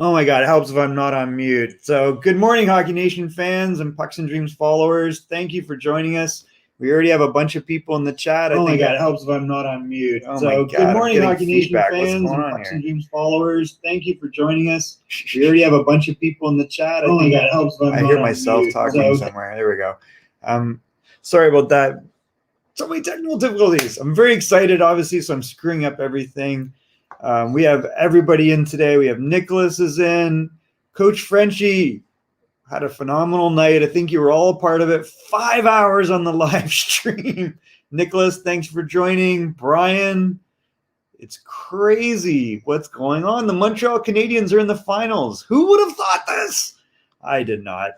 Oh my God, it helps if I'm not on mute. So, good morning, Hockey Nation fans and Pucks and Dreams followers. Thank you for joining us. We already have a bunch of people in the chat. Oh my God, it helps if I'm not on mute. Oh So, my God, good morning, Hockey Nation feedback. fans and Pucks and Dreams followers. Thank you for joining us. We already have a bunch of people in the chat. Oh my God, it helps if I'm I not hear on myself mute. talking somewhere. There we go. Sorry about that. So many technical difficulties. I'm very excited, obviously, so I'm screwing up everything. We have everybody in today. We have Nicholas is in. Coach Frenchy had a phenomenal night. I think you were all a part of it. 5 hours on the live stream. Nicholas, thanks for joining. Brian, it's crazy what's going on. The Montreal Canadiens are in the finals. Who would have thought this? I did not.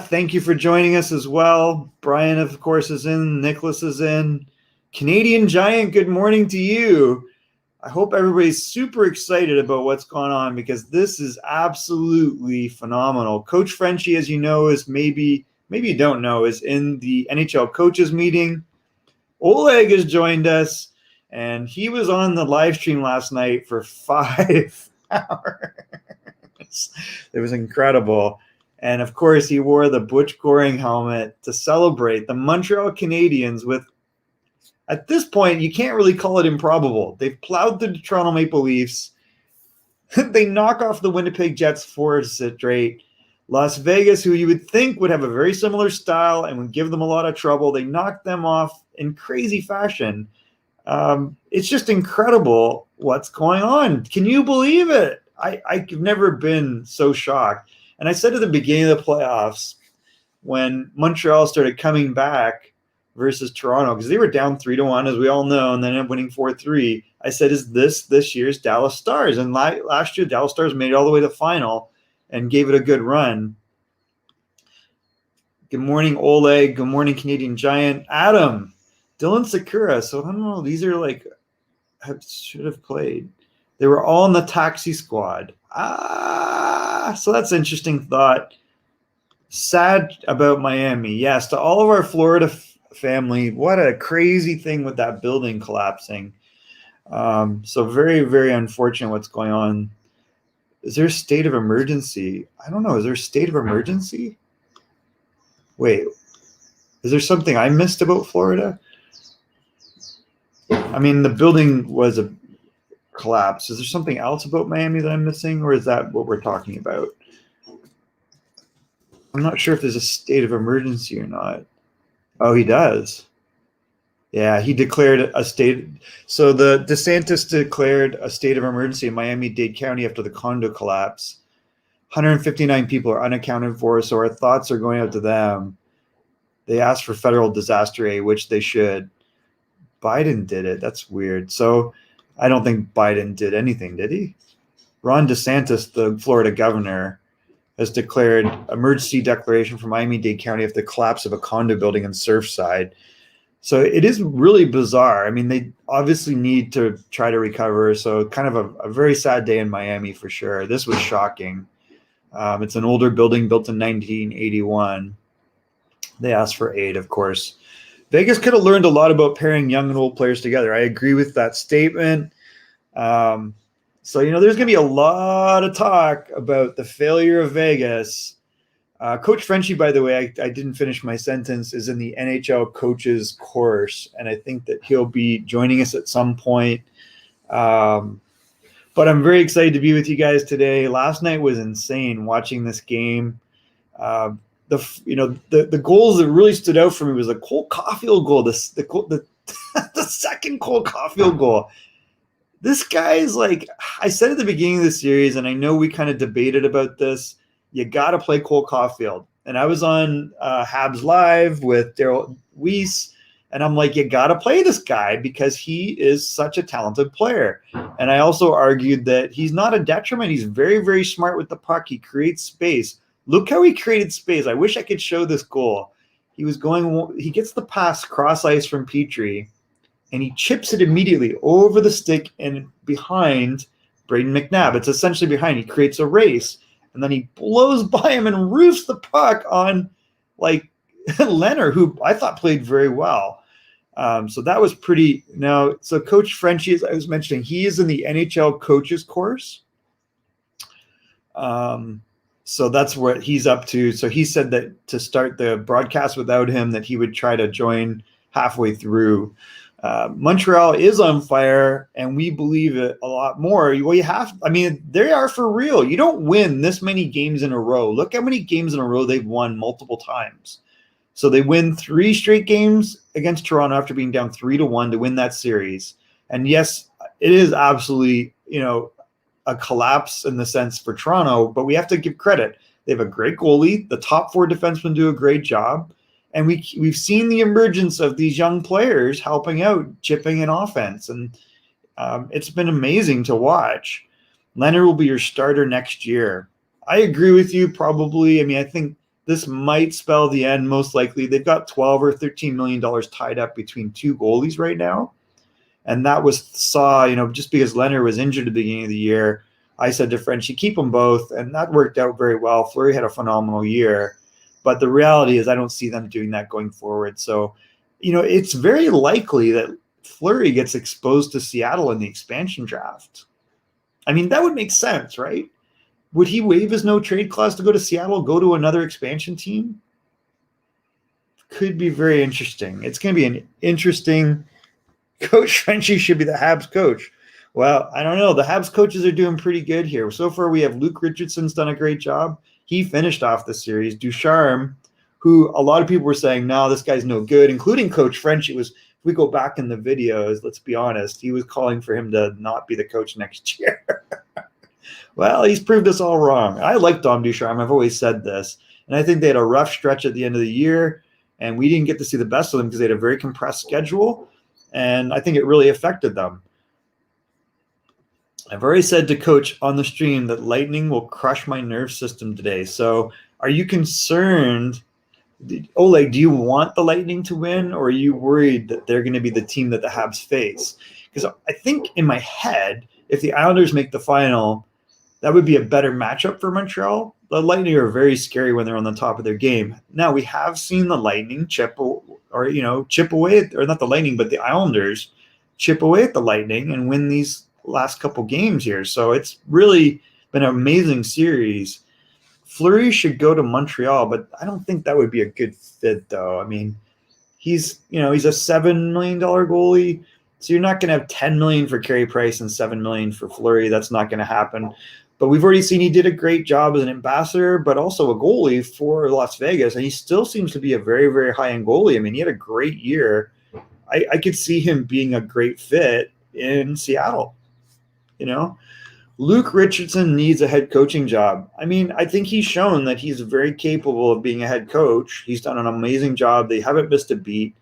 Thank you for joining us as well. Brian, of course, is in. Nicholas is in. Canadian Giant, good morning to you. I hope everybody's super excited about what's going on because this is absolutely phenomenal. Coach Frenchy, as you know, is maybe you don't know, is in the NHL coaches meeting. Oleg has joined us, and he was on the live stream last night for 5 hours. It was incredible. And of course, he wore the Butch Goring helmet to celebrate the Montreal Canadiens with, at this point, you can't really call it improbable. They've plowed the Toronto Maple Leafs. They knock off the Winnipeg Jets 4 straight. Las Vegas, who you would think would have a very similar style and would give them a lot of trouble, they knocked them off in crazy fashion. It's just incredible what's going on. Can you believe it? I've never been so shocked. And I said at the beginning of the playoffs, when Montreal started coming back versus Toronto, because they were down 3-1, as we all know, and then ended up winning 4-3. I said, is this year's Dallas Stars? And last year, Dallas Stars made it all the way to the final and gave it a good run. Good morning, Oleg. Good morning, Canadian Giant. Adam, Dylan Sakura. So I don't know. These are should have played. They were all in the taxi squad. So that's an interesting thought. Sad about Miami. Yes, to all of our Florida family, what a crazy thing with that building collapsing. So very, very unfortunate what's going on. Is there a state of emergency? I don't know. Is there a state of emergency? Wait, is there something I missed about Florida? I mean, the building was a collapse. Is there something else about Miami that I'm missing, or is that what we're talking about? I'm not sure if there's a state of emergency or not. Oh, he does. Yeah, he declared a state. So the DeSantis declared a state of emergency in Miami-Dade County after the condo collapse. 159 people are unaccounted for, so our thoughts are going out to them. They asked for federal disaster aid, which they should. Biden did it. That's weird. So I don't think Biden did anything, did he? Ron DeSantis, the Florida governor, has declared emergency declaration for Miami-Dade County after the collapse of a condo building in Surfside. So it is really bizarre. I mean, they obviously need to try to recover. So kind of a very sad day in Miami for sure. This was shocking. It's an older building built in 1981. They asked for aid, of course. Vegas could have learned a lot about pairing young and old players together. I agree with that statement. So, there's going to be a lot of talk about the failure of Vegas. Coach Frenchy, by the way, I didn't finish my sentence, is in the NHL coaches course, and I think that he'll be joining us at some point. But I'm very excited to be with you guys today. Last night was insane watching this game. The goals that really stood out for me was the Cole Caufield goal, the second Cole Caufield goal. This guy is I said at the beginning of the series, and I know we kind of debated about this, you got to play Cole Caufield. And I was on Habs Live with Daryl Weiss, and I'm like, you got to play this guy because he is such a talented player. And I also argued that he's not a detriment. He's very, very smart with the puck. He creates space. Look how he created space. I wish I could show this goal. He gets the pass cross ice from Petrie, and he chips it immediately over the stick and behind Braden McNabb. It's essentially behind. He creates a race, and then he blows by him and roofs the puck on Lehner, who I thought played very well. So that was pretty. Now, so Coach Frenchy, as I was mentioning, he is in the NHL coaches course. So that's what he's up to. So he said that to start the broadcast without him, that he would try to join halfway through. Montreal is on fire, and we believe it a lot more. Well, they are for real. You don't win this many games in a row. Look how many games in a row they've won multiple times. So they win 3 straight games against Toronto after being down 3-1 to win that series. And yes, it is absolutely, a collapse in the sense for Toronto, but we have to give credit. They have a great goalie. The top 4 defensemen do a great job. And we've seen the emergence of these young players helping out, chipping in offense. And it's been amazing to watch. Lehner will be your starter next year. I agree with you probably. I think this might spell the end most likely. They've got $12 or $13 million tied up between 2 goalies right now. And that was just because Lehner was injured at the beginning of the year, I said to Frenchy, keep them both. And that worked out very well. Fleury had a phenomenal year. But the reality is I don't see them doing that going forward. So, it's very likely that Fleury gets exposed to Seattle in the expansion draft. That would make sense, right? Would he waive his no-trade clause to go to Seattle, go to another expansion team? Could be very interesting. It's going to be an interesting – Coach Frenchy should be the Habs coach. Well, I don't know. The Habs coaches are doing pretty good here. So far, we have Luke Richardson's done a great job. He finished off the series. Ducharme, who a lot of people were saying, no, this guy's no good, including Coach Frenchy. If we go back in the videos, let's be honest, he was calling for him to not be the coach next year. Well, he's proved us all wrong. I like Dom Ducharme. I've always said this. And I think they had a rough stretch at the end of the year, and we didn't get to see the best of them because they had a very compressed schedule. And I think it really affected them. I've already said to Coach on the stream that Lightning will crush my nerve system today. So are you concerned? Oleg, do you want the Lightning to win, or are you worried that they're going to be the team that the Habs face? Because I think in my head, if the Islanders make the final, that would be a better matchup for Montreal. The Lightning are very scary when they're on the top of their game. Now, we have seen the Lightning chip away, or not the Lightning, but the Islanders chip away at the Lightning and win these last couple games here. So it's really been an amazing series. Fleury should go to Montreal, but I don't think that would be a good fit, though. He's a $7 million goalie, so you're not going to have $10 million for Carey Price and $7 million for Fleury. That's not going to happen. But we've already seen he did a great job as an ambassador, but also a goalie for Las Vegas, and he still seems to be a very, very high-end goalie. He had a great year. I could see him being a great fit in Seattle. Luke Richardson needs a head coaching job. I think he's shown that he's very capable of being a head coach. He's done an amazing job. They haven't missed a beat.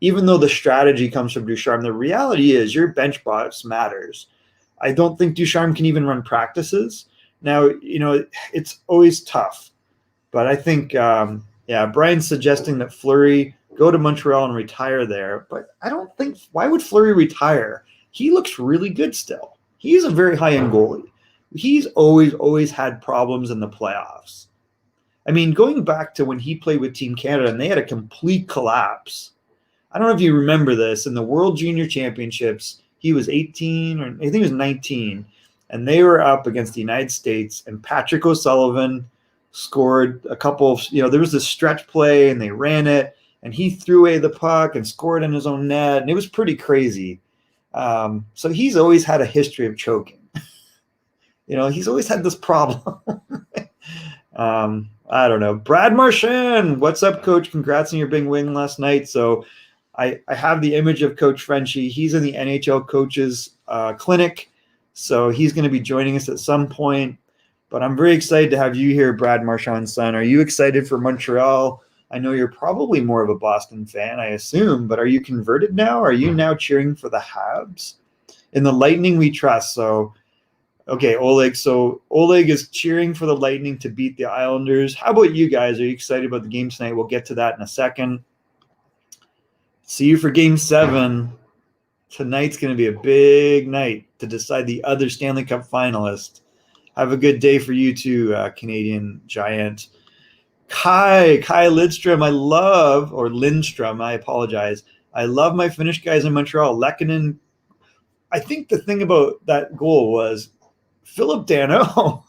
Even though the strategy comes from Ducharme, the reality is your bench boss matters. I don't think Ducharme can even run practices. Now, it's always tough. But I think, Brian's suggesting that Fleury go to Montreal and retire there. But I don't think – why would Fleury retire? He looks really good still. He's a very high-end goalie. He's always had problems in the playoffs. Going back to when he played with Team Canada and they had a complete collapse. I don't know if you remember this. In the World Junior Championships, he was 18 or I think he was 19, and they were up against the United States, and Patrick O'Sullivan scored a couple of, there was this stretch play and they ran it, and he threw away the puck and scored in his own net, and it was pretty crazy. So he's always had a history of choking. He's always had this problem. I don't know. Brad Marchand, what's up, Coach? Congrats on your big win last night. So I have the image of Coach Frenchy. He's in the NHL coaches clinic, so he's going to be joining us at some point. But I'm very excited to have you here, Brad Marchand's son. Are you excited for Montreal? I know you're probably more of a Boston fan, I assume, but are you converted now? Are you now cheering for the Habs? In the Lightning, we trust. So, okay, Oleg. So Oleg is cheering for the Lightning to beat the Islanders. How about you guys? Are you excited about the game tonight? We'll get to that in a second. See you for Game 7. Tonight's going to be a big night to decide the other Stanley Cup finalist. Have a good day for you too, Canadian Giant. Kai Lidstrom, Lindstrom, I apologize. I love my Finnish guys in Montreal. Lehkonen. I think the thing about that goal was Phillip Danault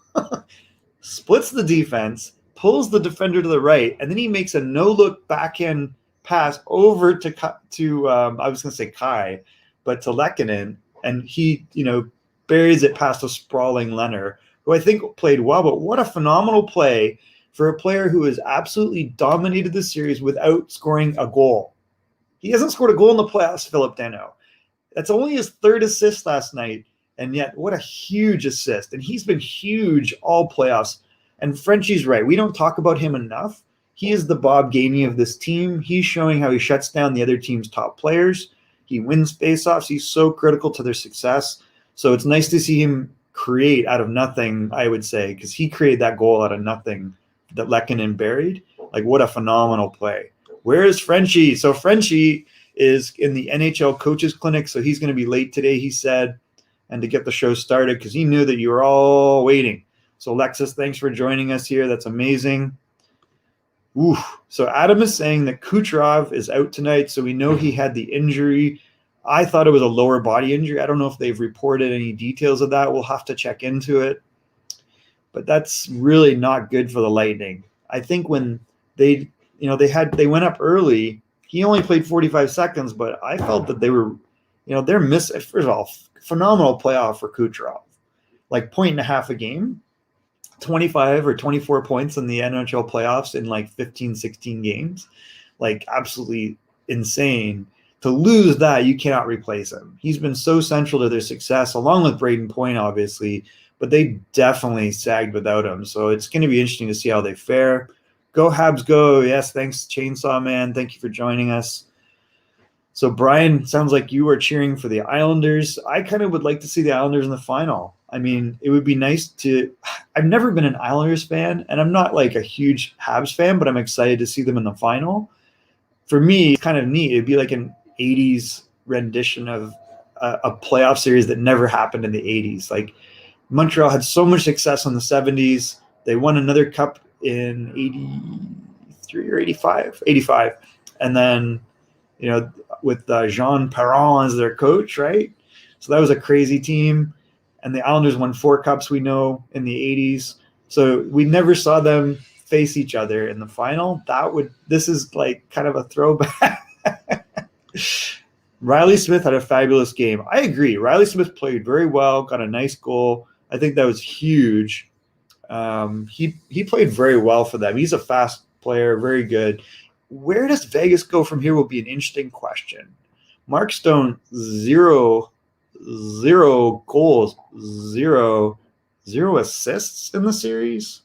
splits the defense, pulls the defender to the right, and then he makes a no-look backhand pass over to I was going to say Kai, but to Lehkonen, and he, buries it past a sprawling Lehner, who I think played well. But what a phenomenal play for a player who has absolutely dominated the series without scoring a goal. He hasn't scored a goal in the playoffs, Phillip Danault. That's only his third assist last night, and yet what a huge assist. And he's been huge all playoffs. And Frenchy's right. We don't talk about him enough. He is the Bob Gainey of this team. He's showing how he shuts down the other team's top players. He wins faceoffs. He's so critical to their success. So it's nice to see him create out of nothing, I would say, because he created that goal out of nothing that Lehkonen buried. Like, what a phenomenal play. Where is Frenchy? So Frenchy is in the NHL coaches clinic, so he's going to be late today, he said, and to get the show started because he knew that you were all waiting. So Alexis, thanks for joining us here. That's amazing. Oof. So Adam is saying that Kucherov is out tonight, so we know he had the injury. I thought it was a lower body injury. I don't know if they've reported any details of that. We'll have to check into it. But that's really not good for the Lightning. I think when they went up early, he only played 45 seconds, but I felt that they were, they're missing. First of all, phenomenal playoff for Kucherov. Like 1.5 a game, 25 or 24 points in the NHL playoffs in like 15, 16 games. Like absolutely insane. To lose that, you cannot replace him. He's been so central to their success, along with Braden Point, obviously, but they definitely sagged without him. So it's going to be interesting to see how they fare. Go Habs, go. Yes, thanks, Chainsaw Man. Thank you for joining us. So, Brian, sounds like you are cheering for the Islanders. I kind of would like to see the Islanders in the final. I mean, it would be nice to – I've never been an Islanders fan, and I'm not like a huge Habs fan, but I'm excited to see them in the final. For me, it's kind of neat. It'd be like an 80s rendition of a playoff series that never happened in the 80s. Like, Montreal had so much success in the 70s. They won another cup in 83 or 85. And then, with Jean Perron as their coach, right? So that was a crazy team. And the Islanders won 4 cups, we know, in the 80s. So we never saw them face each other in the final. This is like kind of a throwback. Riley Smith had a fabulous game. I agree. Riley Smith played very well, got a nice goal. I think that was huge. He played very well for them. He's a fast player, very good. Where does Vegas go from here will be an interesting question. Mark Stone, 0 goals, 0 assists in the series.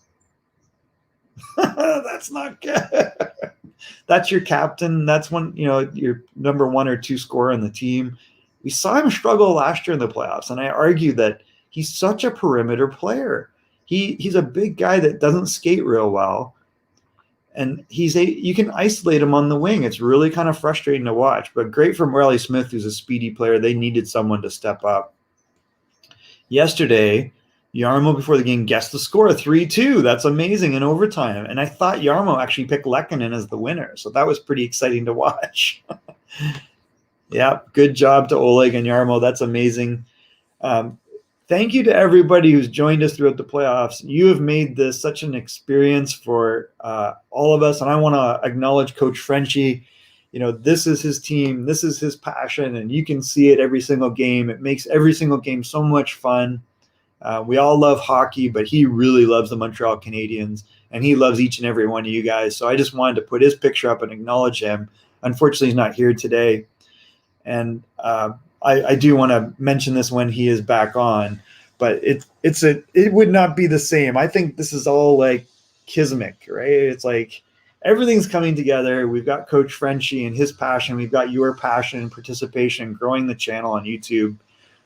That's not good. That's your captain. That's your number 1 or 2 scorer on the team. We saw him struggle last year in the playoffs, and I argue that he's such a perimeter player. He's a big guy that doesn't skate real well, and you can isolate him on the wing. It's really kind of frustrating to watch, but great from Riley Smith, who's a speedy player. They needed someone to step up. Yesterday, Jarmo before the game guessed the score, 3-2. That's amazing in overtime. And I thought Jarmo actually picked Lehkonen as the winner, so that was pretty exciting to watch. Yeah, good job to Oleg and Jarmo. That's amazing. Thank you to everybody who's joined us throughout the playoffs. You have made this such an experience for all of us, and I want to acknowledge Coach Frenchy. This is his team. This is his passion, and you can see it every single game. It makes every single game so much fun. We all love hockey, but he really loves the Montreal Canadiens, and he loves each and every one of you guys. So I just wanted to put his picture up and acknowledge him. Unfortunately, he's not here today. And I do want to mention this when he is back on, but it would not be the same. I think this is all like kismet, right? It's like everything's coming together. We've got Coach Frenchy and his passion. We've got your passion and participation, growing the channel on YouTube.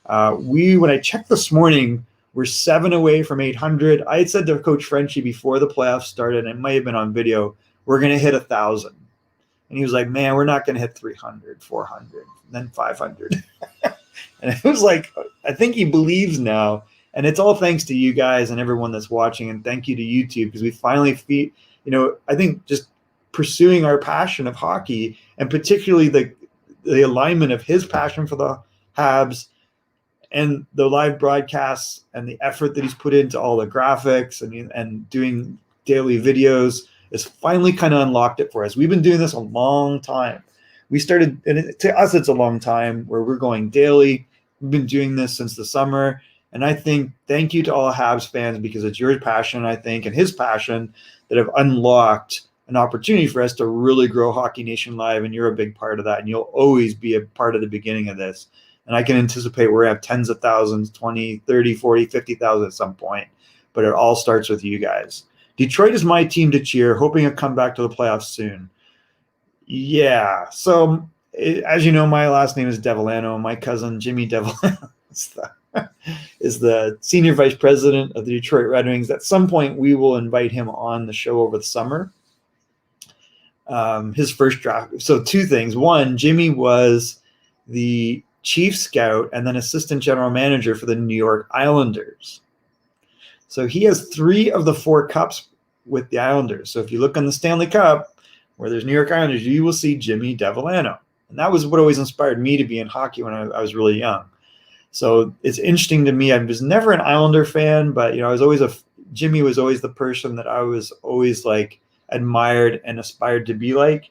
When I checked this morning, we're 7 away from 800. I had said to Coach Frenchy before the playoffs started, and it might have been on video, we're going to hit 1,000. And he was like, man, we're not going to hit 300, 400, then 500. And it was like, I think he believes now. And it's all thanks to you guys and everyone that's watching. And thank you to YouTube, because we finally I think just pursuing our passion of hockey, and particularly the the alignment of his passion for the Habs and the live broadcasts and the effort that he's put into all the graphics and doing daily videos is finally kind of unlocked it for us. We've been doing this a long time. We started, and to us, it's a long time where we're going daily. We've been doing this since the summer. And I think thank you to all Habs fans, because it's your passion, I think, and his passion that have unlocked an opportunity for us to really grow Hockey Nation Live. And you're a big part of that. And you'll always be a part of the beginning of this. And I can anticipate we're going to have tens of thousands, 20, 30, 40, 50,000 at some point. But it all starts with you guys. Detroit is my team to cheer, hoping to come back to the playoffs soon. Yeah. So, as you know, my last name is Devellano. My cousin, Jimmy Devellano, is the senior vice president of the Detroit Red Wings. At some point, we will invite him on the show over the summer. His first draft. So 2 things. One, Jimmy was the chief scout and then assistant general manager for the New York Islanders. So he has 3 of the 4 cups with the Islanders. So if you look on the Stanley Cup, where there's New York Islanders, you will see Jimmy Devellano. And that was what always inspired me to be in hockey when I was really young. So it's interesting to me. I was never an Islander fan, but I was always Jimmy was always the person that I was always like admired and aspired to be like.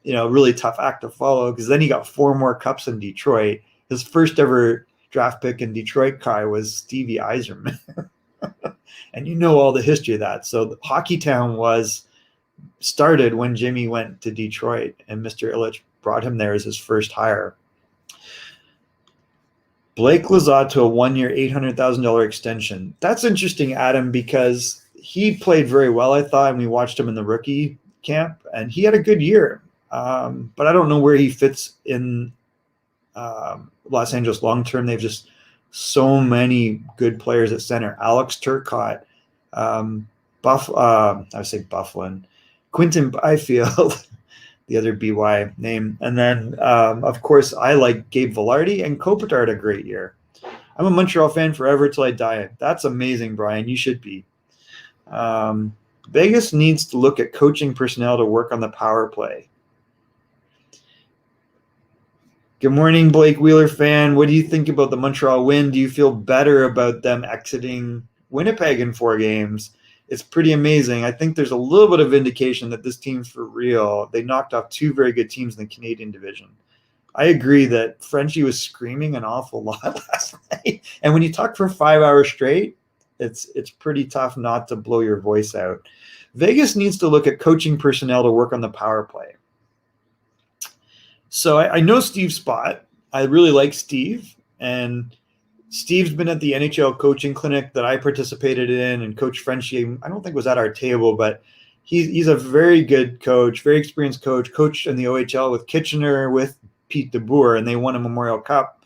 Really tough act to follow, because then he got 4 more cups in Detroit. His first ever draft pick in Detroit, Kai, was Stevie Yzerman. And all the history of that. So Hockey Town was started when Jimmy went to Detroit, and Mr. Ilitch brought him there as his first hire. Blake Lizotte to a 1-year, $800,000 extension. That's interesting, Adam, because he played very well, I thought, and we watched him in the rookie camp, and he had a good year. But I don't know where he fits in Los Angeles long term. They've just so many good players at center. Alex Turcotte, Bufflin, Quinton Byfield, the other BY name. And then, of course, I like Gabe Vilardi, and Kopitar had a great year. I'm a Montreal fan forever till I die. That's amazing, Brian. You should be. Vegas needs to look at coaching personnel to work on the power play. Good morning, Blake Wheeler fan. What do you think about the Montreal win? Do you feel better about them exiting Winnipeg in 4 games? It's pretty amazing. I think there's a little bit of indication that this team's for real. They knocked off 2 very good teams in the Canadian division. I agree that Frenchy was screaming an awful lot last night. And when you talk for 5 hours straight, it's pretty tough not to blow your voice out. Vegas needs to look at coaching personnel to work on the power play. So I know Steve's spot. I really like Steve. And Steve's been at the NHL coaching clinic that I participated in, and Coach Frenchy, I don't think was at our table, but he's a very good coach, very experienced coach, coached in the OHL with Kitchener, with Pete DeBoer, and they won a Memorial Cup.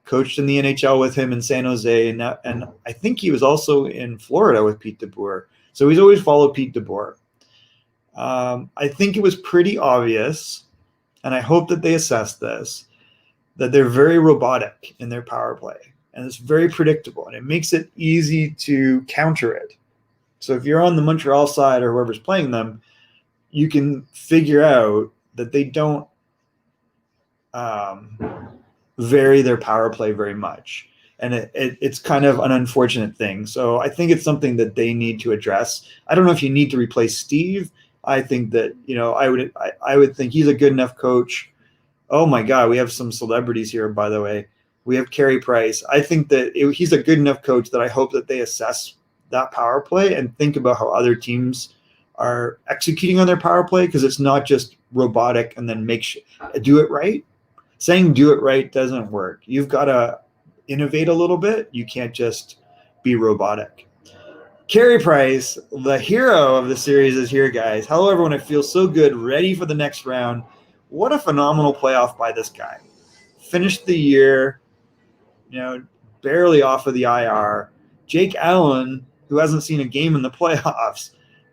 Coached in the NHL with him in San Jose, and I think he was also in Florida with Pete DeBoer. So he's always followed Pete DeBoer. I think it was pretty obvious, and I hope that they assess this, that they're very robotic in their power play, and it's very predictable, and it makes it easy to counter it. So if you're on the Montreal side or whoever's playing them, you can figure out that they don't vary their power play very much. And it's kind of an unfortunate thing. So I think it's something that they need to address. I don't know if you need to replace Steve. I think that, I would think he's a good enough coach. Oh my God, we have some celebrities here, by the way. We have Carey Price. I think that he's a good enough coach that I hope that they assess that power play and think about how other teams are executing on their power play, because it's not just robotic and then do it right. Saying do it right doesn't work. You've got to innovate a little bit. You can't just be robotic. Carey Price, the hero of the series, is here, guys. Hello, everyone. It feels so good. Ready for the next round. What a phenomenal playoff by this guy. Finished the year, barely off of the IR. Jake Allen, who hasn't seen a game in the playoffs,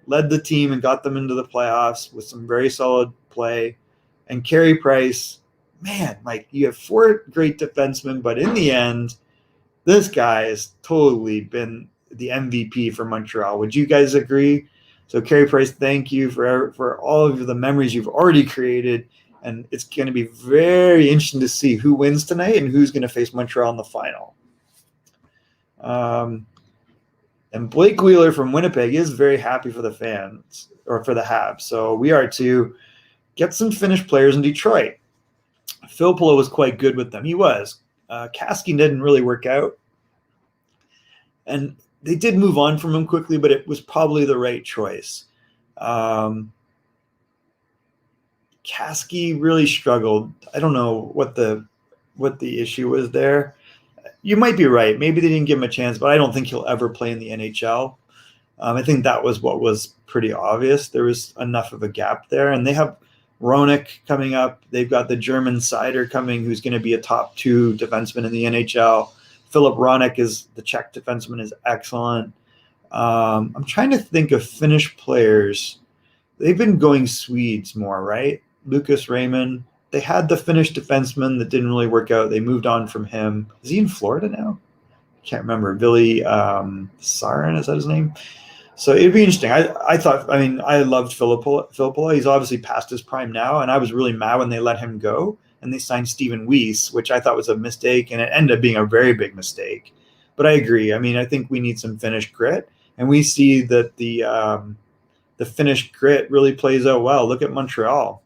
led the team and got them into the playoffs with some very solid play. And Carey Price, man, you have 4 great defensemen, but in the end, this guy has totally been the MVP for Montreal. Would you guys agree? So Carey Price, thank you for all of the memories you've already created And it's going to be very interesting to see who wins tonight and who's going to face Montreal in the final. And Blake Wheeler from Winnipeg is very happy for the fans, or for the Habs. So we are to get some Finnish players in Detroit. Filppula was quite good with them. He was. Kasky didn't really work out. And they did move on from him quickly, but it was probably the right choice. Kasky really struggled. I don't know what the issue was there. You might be right. Maybe they didn't give him a chance, but I don't think he'll ever play in the NHL. I think that was what was pretty obvious. There was enough of a gap there. And they have Roenick coming up. They've got the German Seider coming, who's going to be a top 2 defenseman in the NHL. Philip Roenick is the Czech defenseman, is excellent. I'm trying to think of Finnish players. They've been going Swedes more, right? Lucas Raymond. They had the Finnish defenseman that didn't really work out. They moved on from him. Is he in Florida now? I can't remember. Billy Sarin, is that his name? So it'd be interesting. I loved Filppula. He's obviously past his prime now, and I was really mad when they let him go and they signed Steven Weiss, which I thought was a mistake, and it ended up being a very big mistake. But I agree. I mean, I think we need some Finnish grit, and we see that the Finnish grit really plays out well. Look at Montreal.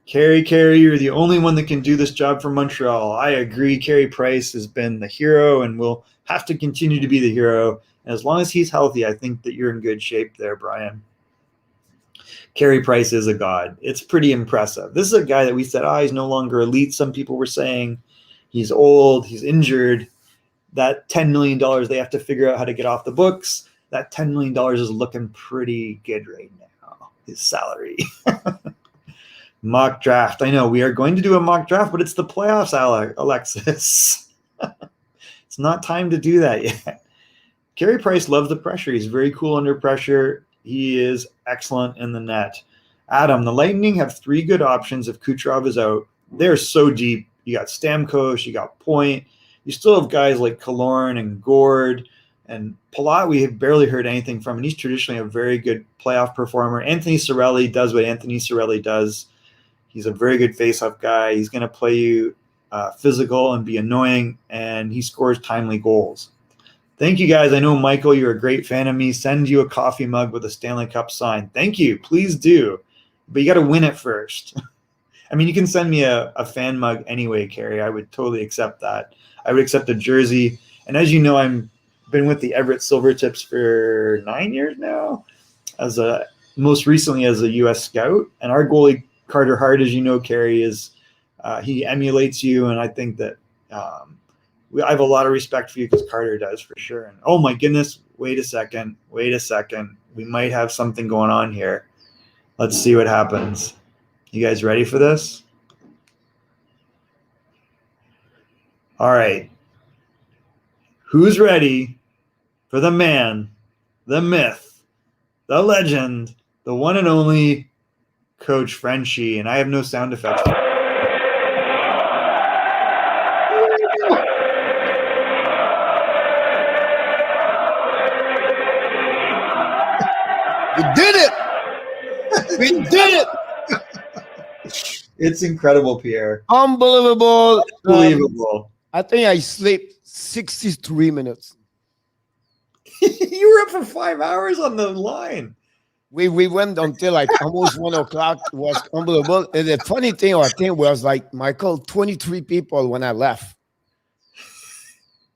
Carey, you're the only one that can do this job for Montreal. I agree. Carey Price has been the hero and will have to continue to be the hero. And as long as he's healthy, I think that you're in good shape there, Brian. Carey Price is a god. It's pretty impressive. This is a guy that we said, he's no longer elite. Some people were saying he's old, he's injured. That $10 million, they have to figure out how to get off the books. That $10 million is looking pretty good right now, his salary. Mock draft. I know we are going to do a mock draft, but it's the playoffs, Alexis. It's not time to do that yet. Carey Price loves the pressure. He's very cool under pressure. He is excellent in the net. Adam, the Lightning have 3 good options if Kucherov is out. They're so deep. You got Stamkos, you got Point. You still have guys like Killorn and Gord. And Palat, we have barely heard anything from, and he's traditionally a very good playoff performer. Anthony Cirelli does what Anthony Cirelli does. He's a very good face-off guy. He's going to play you physical and be annoying, and he scores timely goals. Thank you, guys. I know, Michael, you're a great fan of me. Send you a coffee mug with a Stanley Cup sign. Thank you. Please do. But you got to win it first. I mean, you can send me a fan mug anyway, Carey. I would totally accept that. I would accept a jersey. And as you know, I've been with the Everett Silvertips for 9 years now, most recently as a U.S. scout. And our goalie, Carter Hart, as you know, Carey, is he emulates you, and I think that I have a lot of respect for you because Carter does for sure. And oh my goodness, wait a second, we might have something going on here. Let's see what happens. You guys ready for this? All right. Who's ready for the man, the myth, the legend, the one and only Coach Frenchy? And I have no sound effects. We did it! We did it! It's incredible, Pierre. Unbelievable. Unbelievable. I think I slept 63 minutes. You were up for 5 hours on the line. We went until like almost 1 o'clock. It was unbelievable. And the funny thing, I think, was like, Michael, 23 people when I left.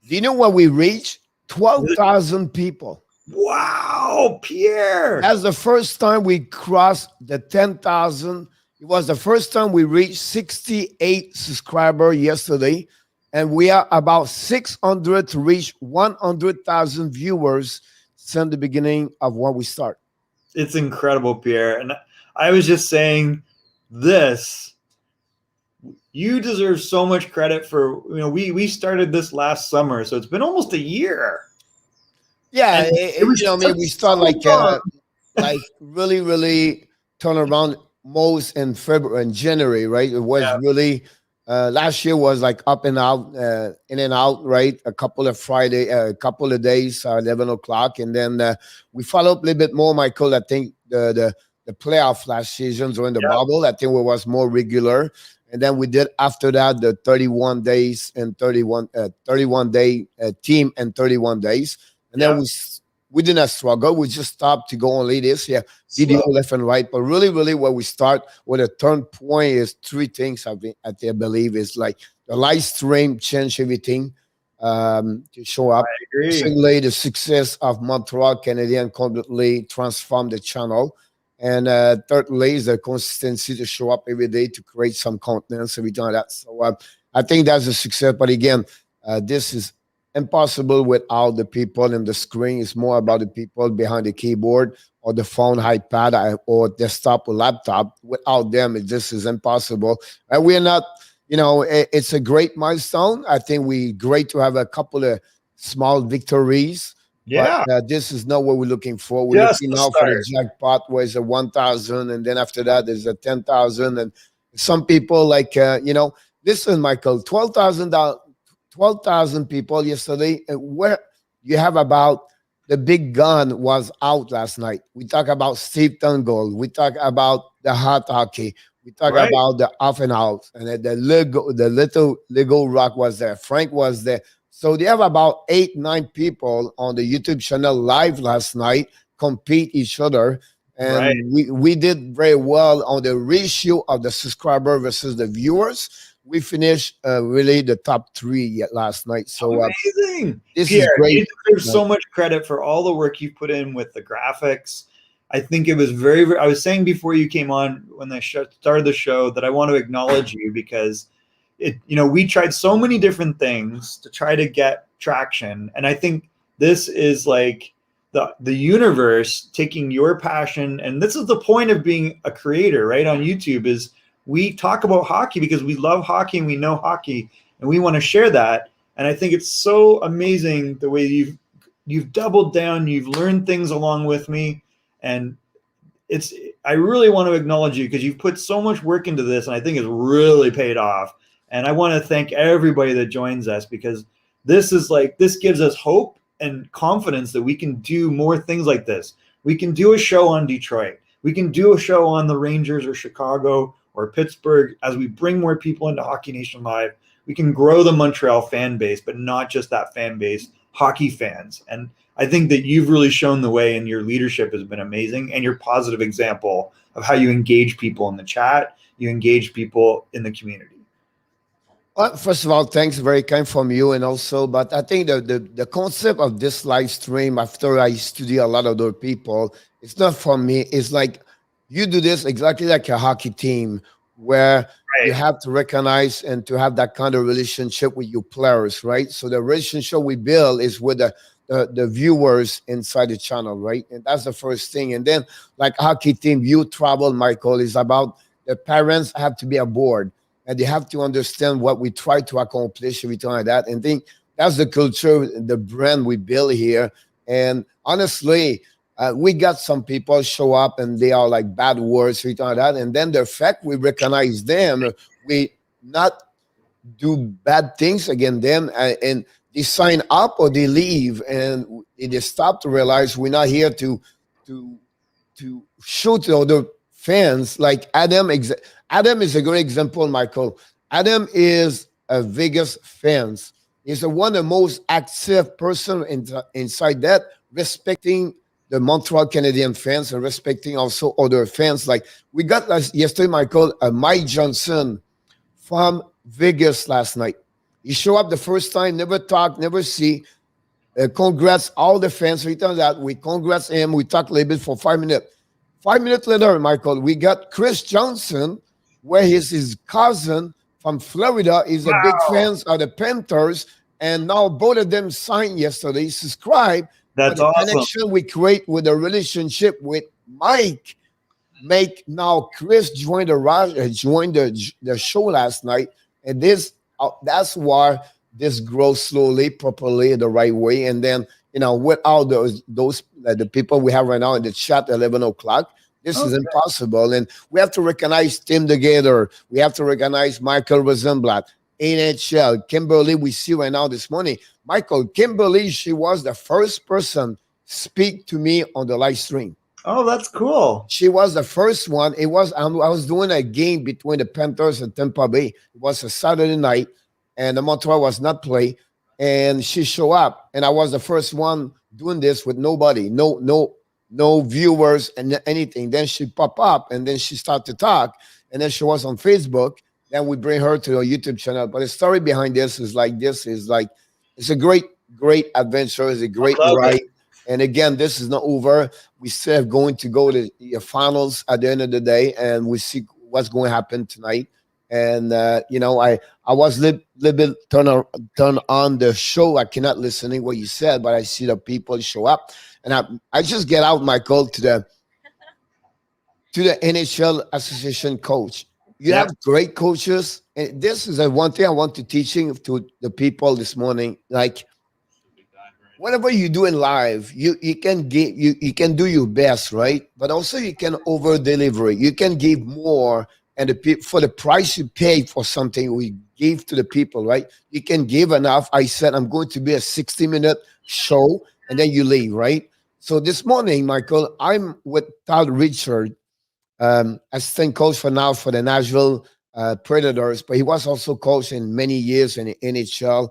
Do you know what we reached? 12,000 people. Wow, Pierre. That's the first time we crossed the 10,000. It was the first time we reached 68 subscribers yesterday. And we are about 600 to reach 100,000 viewers since the beginning of when we start. It's incredible, Pierre. And I was just saying this. You deserve so much credit for, we started this last summer, so it's been almost a year. Yeah, we start like really, really turn around most in February and January, right? It was really last year was like up and out, in and out, right? A couple of days, 11 o'clock, and then we follow up a little bit more, Michael. I think the the playoff last season during the Yep. bubble. I think it was more regular. And then we did after that the 31 days and 31 day team and 31 days. And then Yep. we didn't struggle. We just stopped to go only this. Yeah, video Slow. left and right. But really, really, where we start, where the turn point is three things. I believe is like the live stream changed everything to show up. I agree. Secondly, the success of Montreal Canadiens completely transformed the channel. And thirdly, is the consistency to show up every day to create some content, everything like that. So I think that's a success. But again, this is impossible without the people in the screen. It's more about the people behind the keyboard or the phone, iPad, or desktop or laptop. Without them, this is impossible. And we're not, it's a great milestone. I think we great to have a couple of small victories. Yeah. But this is not what we're looking for. We're Just looking the now for the start. jackpot, where it's a 1,000, and then after that there's a 10,000. And some people listen, Michael, 12,000 people yesterday. Where you have about the big gun was out last night. We talk about Steve Tungle. We talk about the hot hockey. We talk Right. about the off and out, and the little Lego Rock was there. Frank was there. So they have about 8-9 people on the YouTube channel live last night compete each other. And Right. we did very well on the ratio of the subscriber versus the viewers. We finished really the top 3 yet last night. So Amazing. this Pierre, is great. you deserve so much credit for all the work you put in with the graphics. I think it was very, very, I was saying before you came on when I started the show that I want to acknowledge you because we tried so many different things to try to get traction. And I think this is like the universe taking your passion. And this is the point of being a creator, right? On YouTube is we talk about hockey because we love hockey and we know hockey and we want to share that. And I think it's so amazing the way you've doubled down, you've learned things along with me. And I really want to acknowledge you because you've put so much work into this and I think it's really paid off. And I want to thank everybody that joins us because this gives us hope and confidence that we can do more things like this. We can do a show on Detroit. We can do a show on the Rangers or Chicago or Pittsburgh as we bring more people into Hockey Nation Live. We can grow the Montreal fan base, but not just that fan base, hockey fans. And I think that you've really shown the way and your leadership has been amazing and your positive example of how you engage people in the chat, you engage people in the community. Well, first of all, thanks, very kind from you, and also, but I think the concept of this live stream, after I study a lot of other people, it's not for me. It's like you do this exactly like a hockey team, where you have to recognize and to have that kind of relationship with your players, right? So the relationship we build is with the viewers inside the channel, right? And that's the first thing. And then, like hockey team, you travel, Michael, is about the parents have to be aboard. And they have to understand what we try to accomplish, everything like that. And think that's the culture, the brand we build here. And honestly, we got some people show up and they are like bad words, everything like that. And then the fact we recognize them, we not do bad things against them, and they sign up or they leave, and they stop to realize we're not here to show to other fans. Like Adam is a great example, Michael. Adam is a Vegas fan. He's one of the most active person inside that, respecting the Montreal Canadian fans and respecting also other fans. Like we got yesterday, Michael, Mike Johnson from Vegas last night. He showed up the first time, never talk, never see. Congrats all the fans. We tell that we congrats him. We talk a little bit for 5 minutes. 5 minutes later, Michael, we got Chris Johnson, where he's his cousin from Florida. He's a big fan of the Panthers. And now both of them signed yesterday, subscribe. That's the awesome. connection we create with the relationship with Mike make now Chris join the show last night. And that's why this grows slowly, properly, the right way. And then, without those the people we have right now in the chat at 11 o'clock, this is impossible. And we have to recognize Tim Together. We have to recognize Michael Rosenblatt, NHL, Kimberly, we see right now this morning. Michael, Kimberly, she was the first person speak to me on the live stream. Oh, that's cool. She was the first one. I was doing a game between the Panthers and Tampa Bay. It was a Saturday night, and the Montreal was not play. And she showed up, and I was the first one doing this with nobody, no viewers and anything. Then she pop up, and then she start to talk, and then she was on Facebook. Then we bring her to a YouTube channel. But the story behind this is like it's a great adventure. It's a great ride. And again, this is not over. We still going to go to the finals at the end of the day, and we see what's going to happen tonight. And I was little bit turn on the show. I cannot listen what you said, but I see the people show up, and I just get out, Michael, to the NHL Association coach. You have great coaches, and this is the one thing I want to teaching to the people this morning. Like, whatever you do in life, you can give you can do your best, right? But also you can over deliver. You can give more, and for the price you pay for something, we give to the people, right? You can give enough. I said I'm going to be a 60-minute show, and then you leave, right? So this morning, Michael, I'm with Todd Richard, assistant coach for now for the Nashville Predators, but he was also coach in many years in the NHL.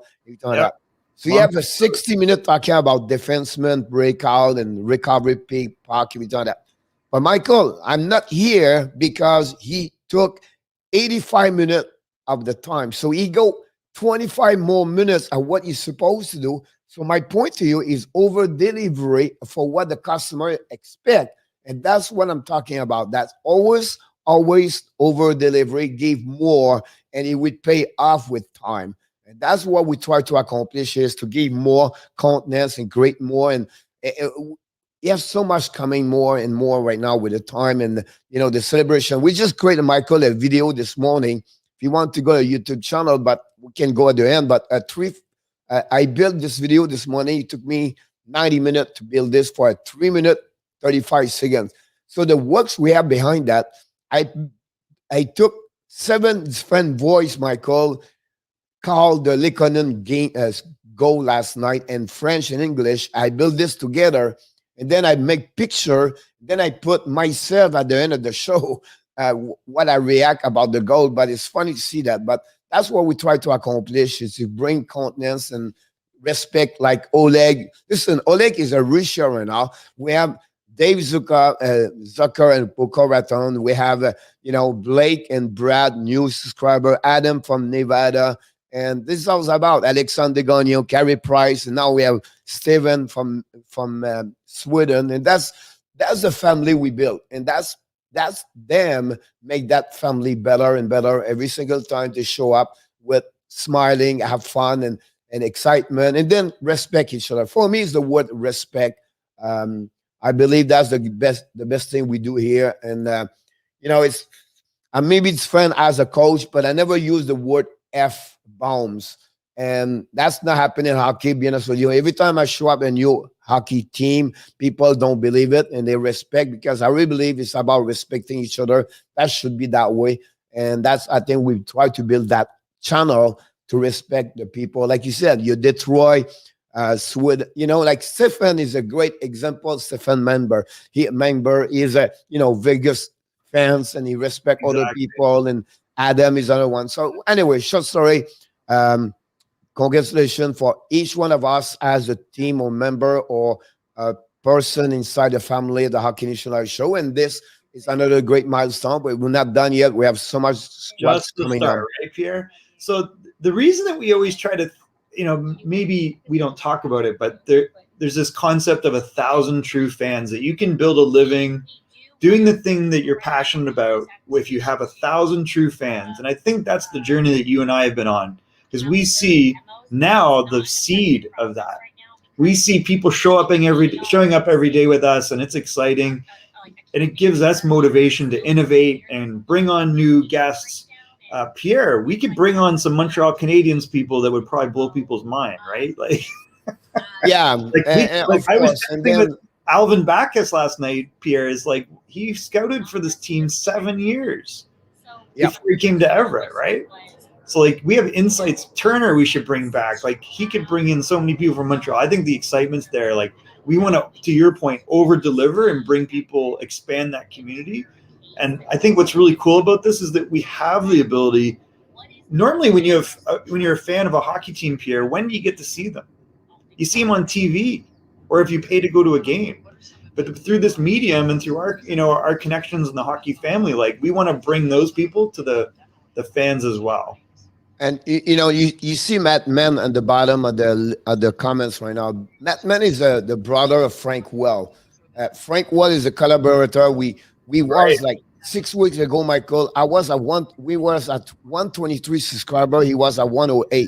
So you have a 60-minute talking about defenseman, breakout, and recovery, peak, puck, we done that. But Michael, I'm not here because he took 85 minutes of the time. So he go 25 more minutes of what he's supposed to do. So my point to you is over delivery for what the customer expect. And that's what I'm talking about. That's always over delivery, give more, and it would pay off with time. And that's what we try to accomplish is to give more contents and create more. And you have so much coming more and more right now with the time and, the celebration. We just created, Michael, a video this morning. If you want to go to YouTube channel, but we can go at the end. But I built this video this morning. It took me 90 minutes to build this for a 3-minute, 35 seconds. So the works we have behind that, I took 7 different voice, Michael, called the Lehkonen game goal last night in French and English. I built this together, and then I make picture. Then I put myself at the end of the show, what I react about the goal. But it's funny to see that. But that's what we try to accomplish is to bring contents and respect like Oleg. Listen, Oleg is a Russia right now. We have Dave Zucker and Boca Raton. We have, Blake and Brad, new subscriber, Adam from Nevada. And this is all about Alexander Gagnon, Carey Price, and now we have Steven from Sweden. And that's the family we built. And that's them make that family better and better every single time they show up with smiling, have fun and excitement, and then respect each other. For me, it's the word respect. I believe that's the best thing we do here. And it's maybe it's fun as a coach, but I never use the word F bombs, and that's not happening in hockey. Being honest with you, every time I show up in a new hockey team, people don't believe it and they respect, because I really believe it's about respecting each other. That should be that way, and I think we try to build that channel to respect the people. Like you said, you Detroit, Sweden, like Stefan is a great example. Stefan member is a Vegas fans, and he respect other people, and Adam is another one. So anyway, short story. Congratulations for each one of us as a team or member or a person inside the family of the Hockey Nation Live show. And this is another great milestone, but we're not done yet. We have so much just coming up, right, Pierre? So the reason that we always try to, maybe we don't talk about it, but there's this concept of 1,000 true fans, that you can build a living doing the thing that you're passionate about if you have 1,000 true fans. And I think that's the journey that you and I have been on, because we see now the seed of that. We see people showing up every day with us, and it's exciting. And it gives us motivation to innovate and bring on new guests. Pierre, we could bring on some Montreal Canadiens people that would probably blow people's mind, right? Like, yeah. I was thinking with Alvin Backus last night, Pierre, is like, he scouted for this team 7 years before he came to Everett, right? So like we have insights. Turner, we should bring back. Like he could bring in so many people from Montreal. I think the excitement's there. Like we want to your point, over deliver and bring people, expand that community. And I think what's really cool about this is that we have the ability. Normally, when you're a fan of a hockey team, Pierre, when do you get to see them? You see them on TV, or if you pay to go to a game. But through this medium and through our connections in the hockey family, like we want to bring those people to the fans as well. And you see Matt Mann at the bottom of the comments right now. Matt Mann is the brother of Frank Well. Frank Well is a collaborator. We was like 6 weeks ago, Michael. We was at 123 subscriber. He was at 108.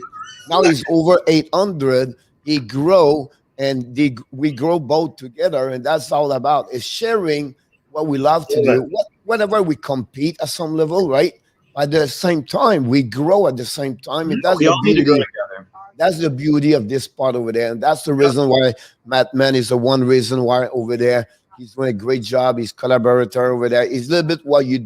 Now he's over 800. He grow and we grow both together, and that's all about is sharing what we love to do. Whenever we compete at some level, right? At the same time, we grow at the same time, and that's all need to go together. That's the beauty of this part over there, and that's the reason why Matt Mann is the one reason why over there he's doing a great job. He's collaborator over there. It's a little bit what you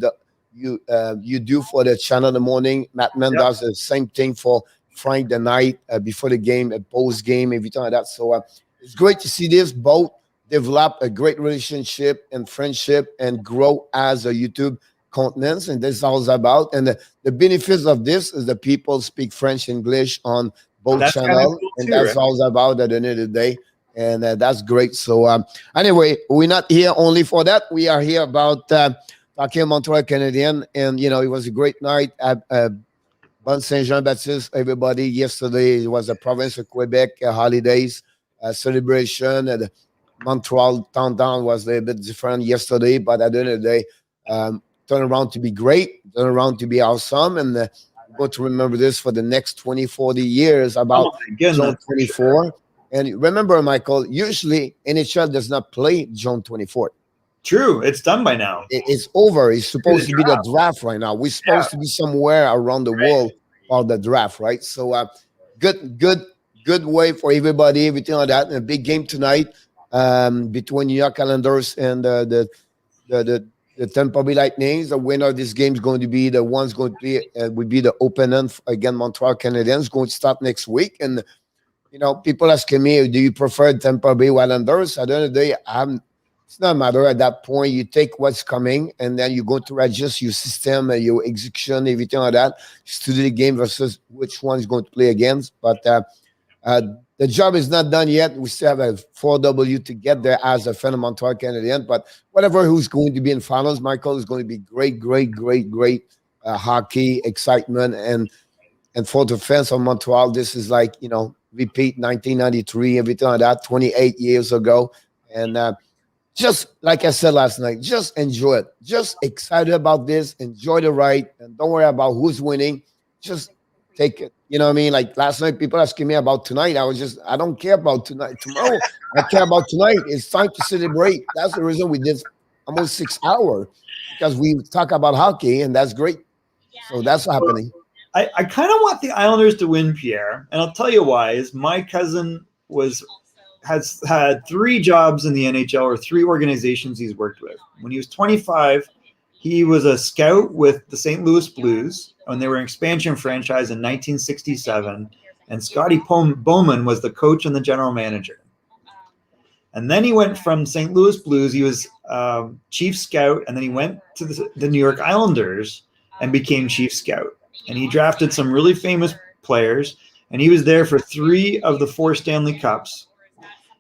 do for the channel in the morning. Matt Mann does the same thing for Frank the night before the game, post game, everything like that. So it's great to see this both develop a great relationship and friendship and grow as a YouTube continents, and this is all about. And the benefits of this is the people speak French, English on both channels, cool and that's all about at the end of the day. And that's great. So anyway, we're not here only for that. We are here about talking Montreal Canadiens, and it was a great night at Bon Saint Jean Baptiste. Everybody yesterday, it was the province of Quebec holidays celebration, and Montreal downtown was a little bit different yesterday, but at the end of the day, turn around to be great, turn around to be awesome, and we're going to remember this for the next 20, 40 years about June 24. Sure. And remember, Michael, usually NHL does not play June 24th. True, it's done by now. It's over. It's supposed to be the draft right now. We're supposed to be somewhere around the world for the draft, right? So good way for everybody, everything like that. And a big game tonight between New York Islanders and the Tampa Bay Lightning. The winner of this game is going to be the one's going to be would be the opener against Montreal Canadiens, going to start next week. And people asking me, do you prefer Tampa Bay Islanders? At the end of the day, it's not a matter at that point. You take what's coming, and then you go to adjust your system, your execution, everything like that. Study the game versus which one is going to play against. But the job is not done yet. We still have a 4W to get there as a fan of Montreal Canadiens. But whatever who's going to be in finals, Michael, is going to be great hockey, excitement. And for the fans of Montreal, this is like, repeat 1993, everything like that, 28 years ago. And just like I said last night, just enjoy it. Just excited about this. Enjoy the ride. And don't worry about who's winning. Just take it. You know what I mean? Like last night, people asking me about tonight. I don't care about tonight. Tomorrow, I care about tonight. It's time to celebrate. That's the reason we did almost 6 hours, because we talk about hockey, and that's great. So that's happening. I kind of want the Islanders to win, Pierre, and I'll tell you why. Is my cousin has had 3 jobs in the NHL, or 3 organizations he's worked with. When he was 25, he was a scout with the St. Louis Blues, and they were an expansion franchise in 1967. And Scotty Bowman was the coach and the general manager. And then he went from St. Louis Blues. He was chief scout, and then he went to the New York Islanders and became chief scout. And he drafted some really famous players, and he was there for 3 of the 4 Stanley Cups.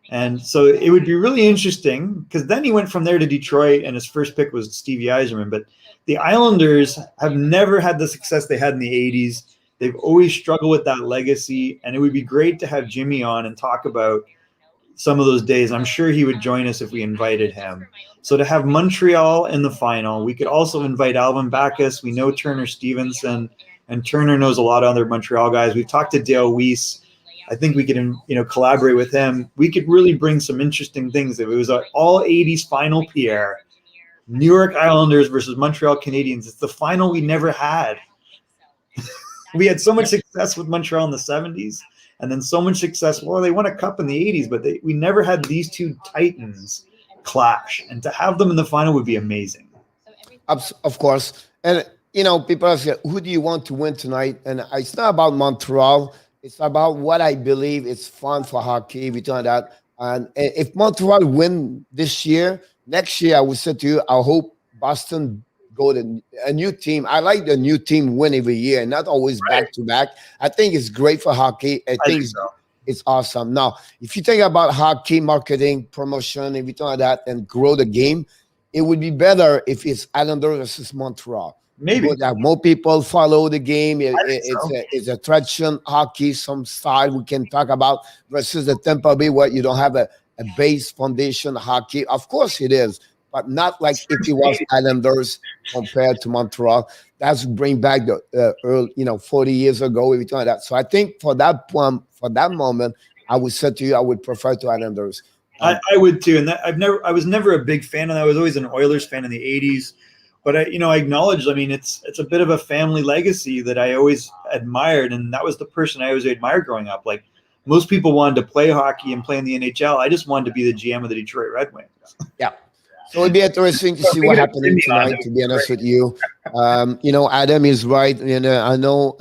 And so it would be really interesting, because then he went from there to Detroit, and his first pick was Stevie Yzerman. But the Islanders have never had the success they had in the 80s. They've always struggled with that legacy, and it would be great to have Jimmy on and talk about some of those days. I'm sure he would join us if we invited him. So to have Montreal in the final, we could also invite Alvin Backus. We know Turner Stevenson, and Turner knows a lot of other Montreal guys. We've talked to Dale Weiss. I think we could, collaborate with him. We could really bring some interesting things. If it was an all 80s final, Pierre, New York Islanders versus Montreal Canadiens. It's the final we never had. We had so much success with Montreal in the 70s, and then so much success. Well, they won a cup in the 80s, but we never had these 2 titans clash. And to have them in the final would be amazing. Of course. And people ask, who do you want to win tonight? And it's not about Montreal. It's about what I believe it's fun for hockey. We talk that. And if Montreal win this year, next year, I would say to you, I hope Boston go to a new team. I like the new team win every year, not always back to back. I think it's great for hockey. I think it's awesome. Now, if you think about hockey marketing, promotion, if you talk about that and grow the game, it would be better if it's Islanders versus Montreal. Maybe Like more people follow the game. It's a tradition hockey, some style we can talk about versus the Tampa Bay where you don't have a base foundation hockey. Of course it is, but not like if it was Islanders compared to Montreal. That's bring back the early, 40 years ago. Everything like that. So I think for that moment, I would say to you, I would prefer to Islanders. I would too, and I was never a big fan, and I was always an Oilers fan in the '80s. But I acknowledge. I mean, it's a bit of a family legacy that I always admired, and that was the person I always admired growing up. Like most people wanted to play hockey and play in the NHL. I just wanted to be the GM of the Detroit Red Wings. Yeah. So it'd be interesting to see what happens tonight. To be honest with you, Adam is right. I know.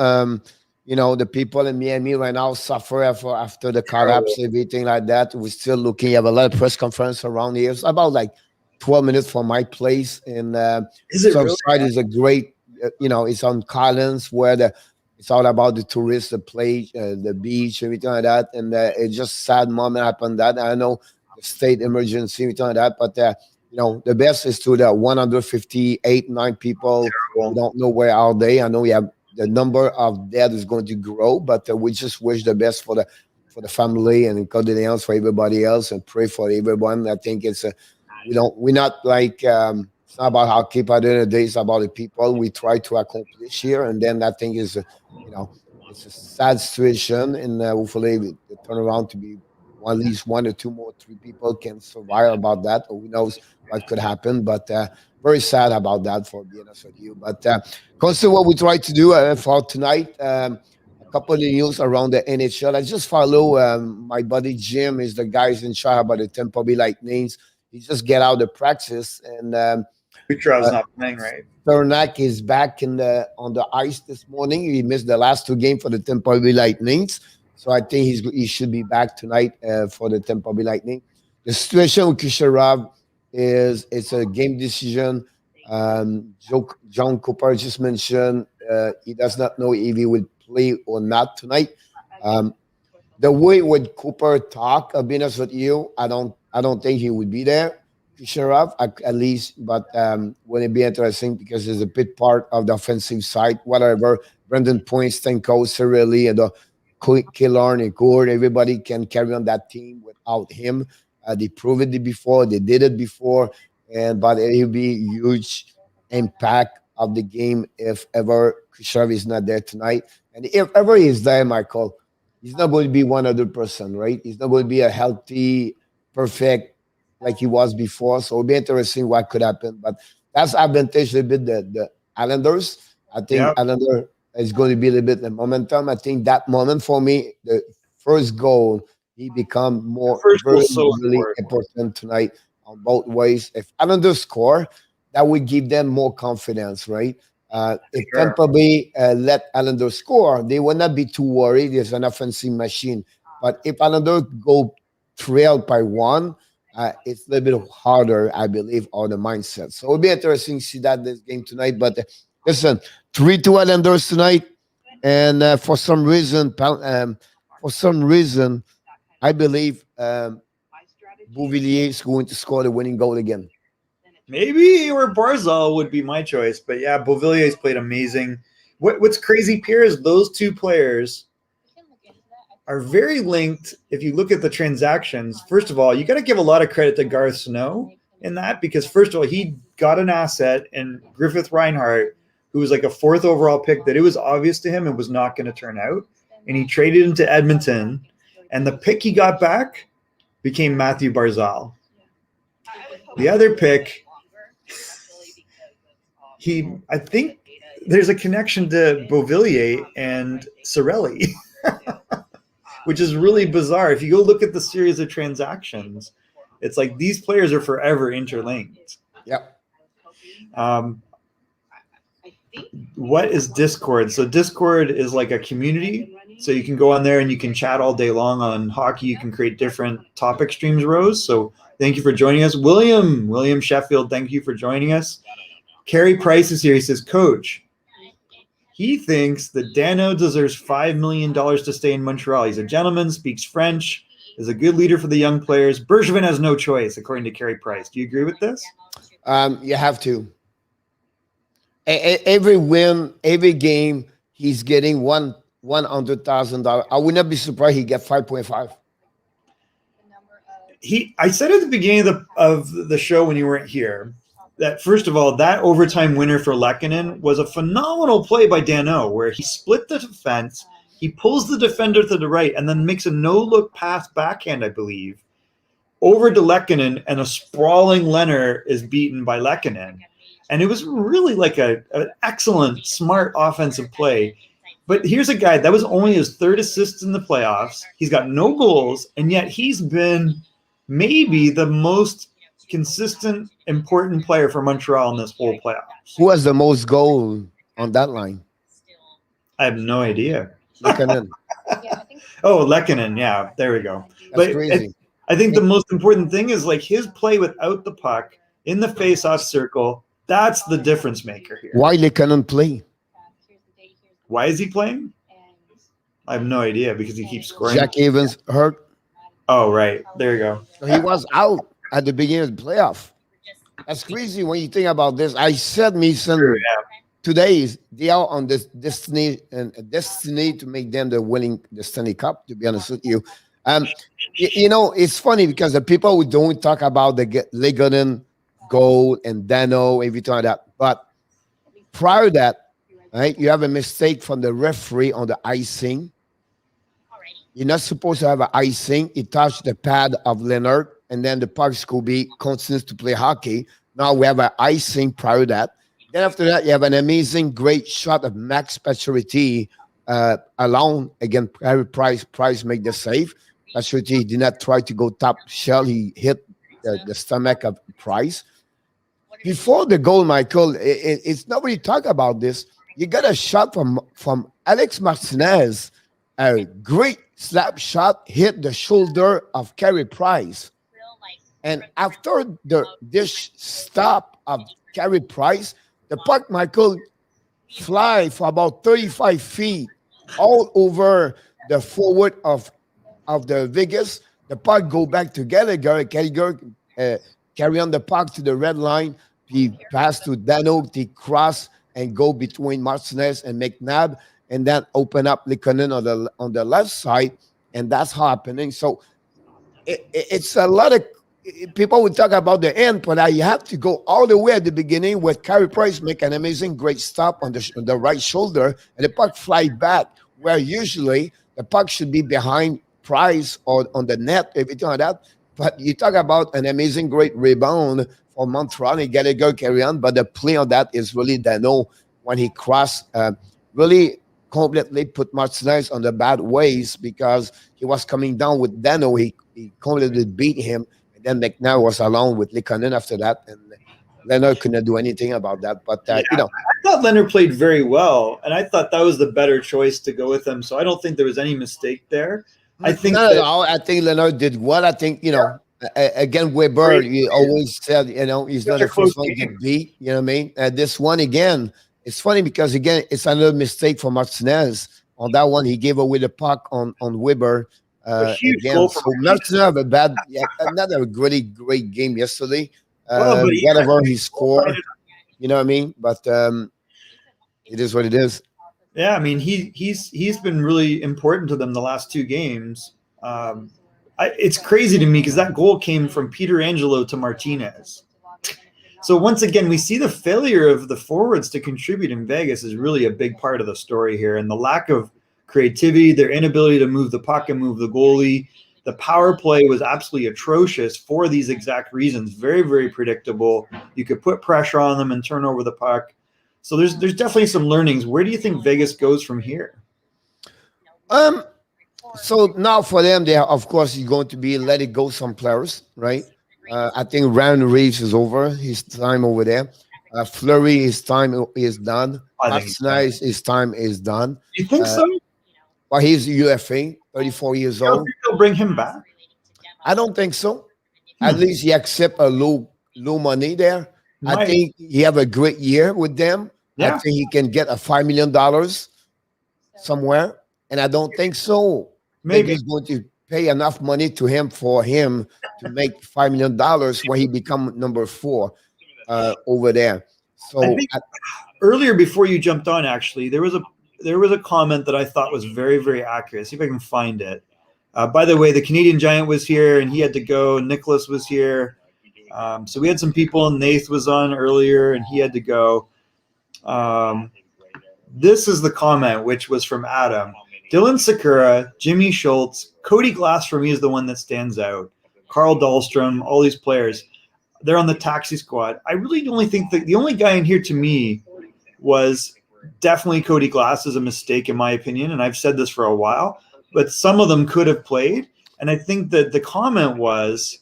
The people in Miami right now suffer after the collapse, everything like that. We're still looking. You have a lot of press conference around here. It's about like 12 minutes from my place. And Surfside is a great, it's on Collins where it's all about the tourists, the play, the beach, everything like that. And it's just sad moment happened that. I know the state emergency, everything like that. But, the best is to the 158, 9 people who don't know where are they. I know we have the number of dead is going to grow, but we just wish the best for the family and condolences for everybody else and pray for everyone. I think it's we're not like it's not about hockey, but at the end of the day, it's about the people we try to accomplish here. And then I think is it's a sad situation, and hopefully the turnaround to be at least 1 or 2 more 3 people can survive about that. Or who knows what could happen, but very sad about that, for being honest with you. But consider what we try to do for tonight. A couple of news around the NHL. I just follow my buddy Jim is the guys in charge about the Tampa Bay Lightning. He just get out of practice, and Kucherov's not playing, right? Cernak is back on the ice this morning. He missed the last 2 games for the Tampa Bay Lightning, so I think he should be back tonight for the Tampa Bay Lightning. The situation with Kucherov is it's a game decision. John Cooper just mentioned he does not know if he will play or not tonight. The way with Cooper talk, I'll be honest with you, I don't think he would be there. Kucherov, at least, but would it be interesting because it's a big part of the offensive side. Whatever, Brendan Point, Stanko, Cirelli, and the Killorn and Gord, everybody can carry on that team without him. They proved it before, they did it before, but it will be a huge impact of the game if ever Kucherov is not there tonight. And if ever he's there, Michael, he's not going to be 100%, right? He's not going to be a healthy, perfect like he was before. So it'll be interesting what could happen. But that's advantage a little bit the Islanders. I think Islander is going to be a little bit the momentum. I think that moment for me, the first goal, he become more really important tonight on both ways. If Islanders score, that would give them more confidence, right? If Tampa Bay let Islanders score, they will not be too worried. There's an offensive machine. But if Islanders go trailed by 1, it's a little bit harder, I believe, on the mindset. So it'll be interesting to see this game tonight. But listen, 3-2 Islanders tonight, and for some reason, I believe Beauvillier is going to score the winning goal again. Maybe, or Barzal would be my choice. But yeah, Beauvillier's played amazing. What's crazy, Pierre, is those 2 players are very linked. If you look at the transactions, first of all, you got to give a lot of credit to Garth Snow in that, because first of all, he got an asset in Griffith Reinhart, who was like a 4th overall pick that it was obvious to him it was not going to turn out. And he traded him to Edmonton, and the pick he got back became Matthew Barzal. The other pick, I think there's a connection to Beauvillier and Cirelli, which is really bizarre. If you go look at the series of transactions, it's like these players are forever interlinked. Yep. what is Discord? So Discord is like a community. So you can go on there and you can chat all day long on hockey. You can create different topic streams, Rose. So thank you for joining us. William Sheffield, thank you for joining us. Carey Price is here. He says, Coach, he thinks that Danault deserves $5 million to stay in Montreal. He's a gentleman, speaks French, is a good leader for the young players. Bergevin has no choice, according to Carey Price. Do you agree with this? You have to. Every win, every game, he's getting $100,000. I would not be surprised he get 5.5. I said at the beginning of the show when you weren't here that, first of all, that overtime winner for Lehkonen was a phenomenal play by Danault, where he split the defense, he pulls the defender to the right, and then makes a no-look pass backhand, I believe, over to Lehkonen, and a sprawling Lehner is beaten by Lehkonen. And it was really like an excellent, smart offensive play. But here's a guy, that was only his third assist in the playoffs. He's got no goals, and yet he's been maybe the most consistent, important player for Montreal in this whole playoffs. Who has the most goal on that line? I have no idea. Lehkonen. Oh, Lehkonen, yeah, there we go. That's crazy. I think the most important thing is like his play without the puck in the face-off circle. That's the difference maker here. Why Lehkonen play? Why is he playing? I have no idea, because he keeps scoring. Jack Evans hurt. Oh, right. There you go. So he was out at the beginning of the playoff. That's crazy when you think about this. I said, Mason, today they are on this destiny to make them the Stanley Cup, to be honest with you. You know, it's funny because the people who don't talk about the Lehkonen goal and Danault, everything like that. But prior to that, right, you have a mistake from the referee on the icing. You're not supposed to have an icing. It touched the pad of Lehner, and then the puck Scooby continues to play hockey. Now we have an icing prior to that. Then after that, you have an amazing, great shot of Max Pacioretty alone. Again, Carey Price made the save. Pacioretty did not try to go top shell. He hit the stomach of Price. Before the goal, Michael, it's nobody talk about this. You got a shot from Alex Martinez, a great slap shot, hit the shoulder of Carey Price. And after this stop of Carey Price, the puck, Michael, fly for about 35 feet all over the forward of the Vegas. The puck go back to Gallagher. Gallagher carry on the puck to the red line. He pass to Danault, he cross and go between Martinez and McNabb, and then open up Lehkonen on the left side, and that's happening. So it's a lot of people would talk about the end, but you have to go all the way at the beginning with Carey Price make an amazing great stop on the right shoulder, and the puck fly back, where usually the puck should be behind Price or on the net, everything like that. But you talk about an amazing great rebound for Montreal, and Gallagher carry on, but the play on that is really Danault when he crossed, really completely put Martinez on the bad ways because he was coming down with Danault. He completely beat him, and then McNabb was alone with Lehkonen after that, and Lehner couldn't do anything about that. But, you know. I thought Lehner played very well, and I thought that was the better choice to go with him, so I don't think there was any mistake there. I think I think Lehner did well. I think, you know, again, Weber, you always said, you know, he's not the first one to get beat. You know what I mean? This one, again, it's funny because, again, it's another mistake for Martinez. On that one, he gave away the puck on Weber. Again, so Martinez have not a really great game yesterday. Whatever he scored, you know what I mean? But it is what it is. Yeah, I mean, he's been really important to them the last two games. It's crazy to me because that goal came from Pietrangelo to Martinez. So once again, we see the failure of the forwards to contribute in Vegas is really a big part of the story here, and the lack of creativity, their inability to move the puck and move the goalie. The power play was absolutely atrocious for these exact reasons. Very, very predictable. You could put pressure on them and turn over the puck. So there's definitely some learnings. Where do you think Vegas goes from here? So now for them, they are, of course, is going to be let it go some players, right? I think Ryan Reeves is over his time over there. Fleury, his time is done. I think he's done. His time is done. You think so? Well, he's UFA, 34 years You don't old. think they'll bring him back? I don't think so. At least he accept a low money there. I Might. think he have a great year with them. I Yeah. think he can get a $5 million somewhere. And I don't think so. Maybe. He's going to pay enough money to him for him to make $5 million where he become number 4 over there. So I think earlier before you jumped on, actually, there was a comment that I thought was very, very accurate. See if I can find it. By the way, the Canadian Giant was here and he had to go. Nicholas was here. So we had some people. Nath was on earlier and he had to go. This is the comment, which was from Adam. Dylan Sakura, Jimmy Schultz, Cody Glass for me is the one that stands out. Carl Dahlstrom, all these players. They're on the taxi squad. I really only think that the only guy in here to me was definitely Cody Glass is a mistake in my opinion. And I've said this for a while, but some of them could have played. And I think that the comment was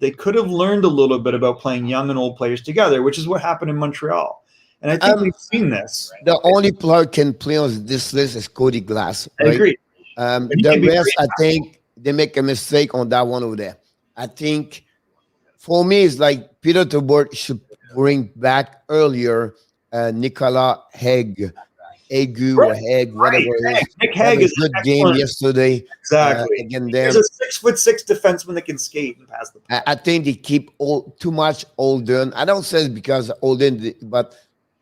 they could have learned a little bit about playing young and old players together, which is what happened in Montreal. And I think we've seen this. The only player can play on this list is Cody Glass. Right? I agree. The rest, I think they make a mistake on that one over there. I think for me, it's like Peter Tobert should bring back earlier Nicolas Hague, or Hague, whatever it is. Nick Hague is a good game yesterday. Exactly. Again, there's a 6'6" defenseman that can skate and pass the ball. I think they keep too much Olden. I don't say it's because Olden, but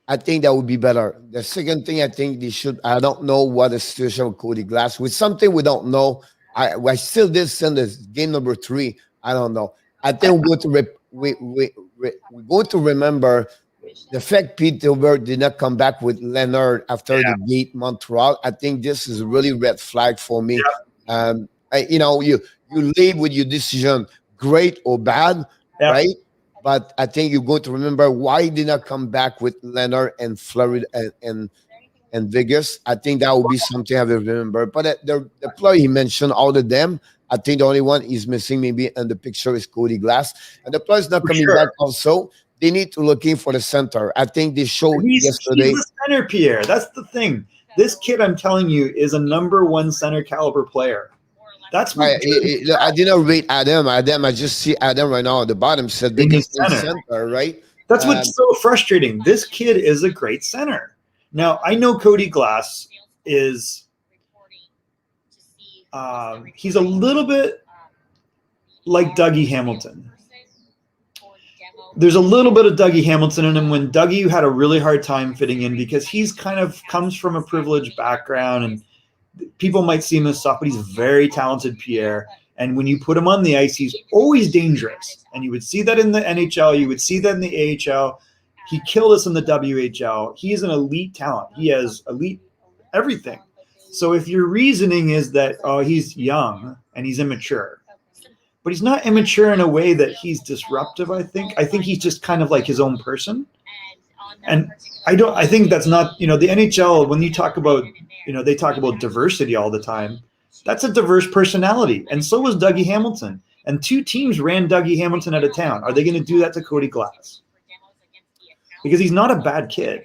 I think that would be better. The second thing I think they should, I don't know what the situation with Cody Glass, with something we don't know. I still did send this game number 3. I don't know. I think we're going to remember the fact Pete Tilbert did not come back with Lehner after the beat Montreal. I think this is a really red flag for me. You leave with your decision, great or bad, right? But I think you're going to remember why he did not come back with Lehner and Fleury and Vegas. I think that will be something I will remember. But the player he mentioned, all of them, I think the only one he's missing maybe in the picture is Cody Glass. And the player's not coming back also. They need to look in for the center. I think they showed yesterday. He's the center, Pierre. That's the thing. This kid, I'm telling you, is a number 1 center caliber player. That's what I didn't rate Adam. I just see Adam right now at the bottom. Said biggest center, right? That's what's so frustrating. This kid is a great center. Now I know Cody Glass is. He's a little bit like Dougie Hamilton. There's a little bit of Dougie Hamilton in him when Dougie had a really hard time fitting in because he's kind of comes from a privileged background and people might see him as soft, but he's very talented, Pierre. And when you put him on the ice, he's always dangerous. And you would see that in the NHL. You would see that in the AHL. He killed us in the WHL. He is an elite talent. He has elite everything. So if your reasoning is that, oh, he's young and he's immature, but he's not immature in a way that he's disruptive, I think. I think he's just kind of like his own person. And I think that's not, the NHL, when you talk about, they talk about diversity all the time. That's a diverse personality. And so was Dougie Hamilton. And 2 teams ran Dougie Hamilton out of town. Are they going to do that to Cody Glass? Because he's not a bad kid.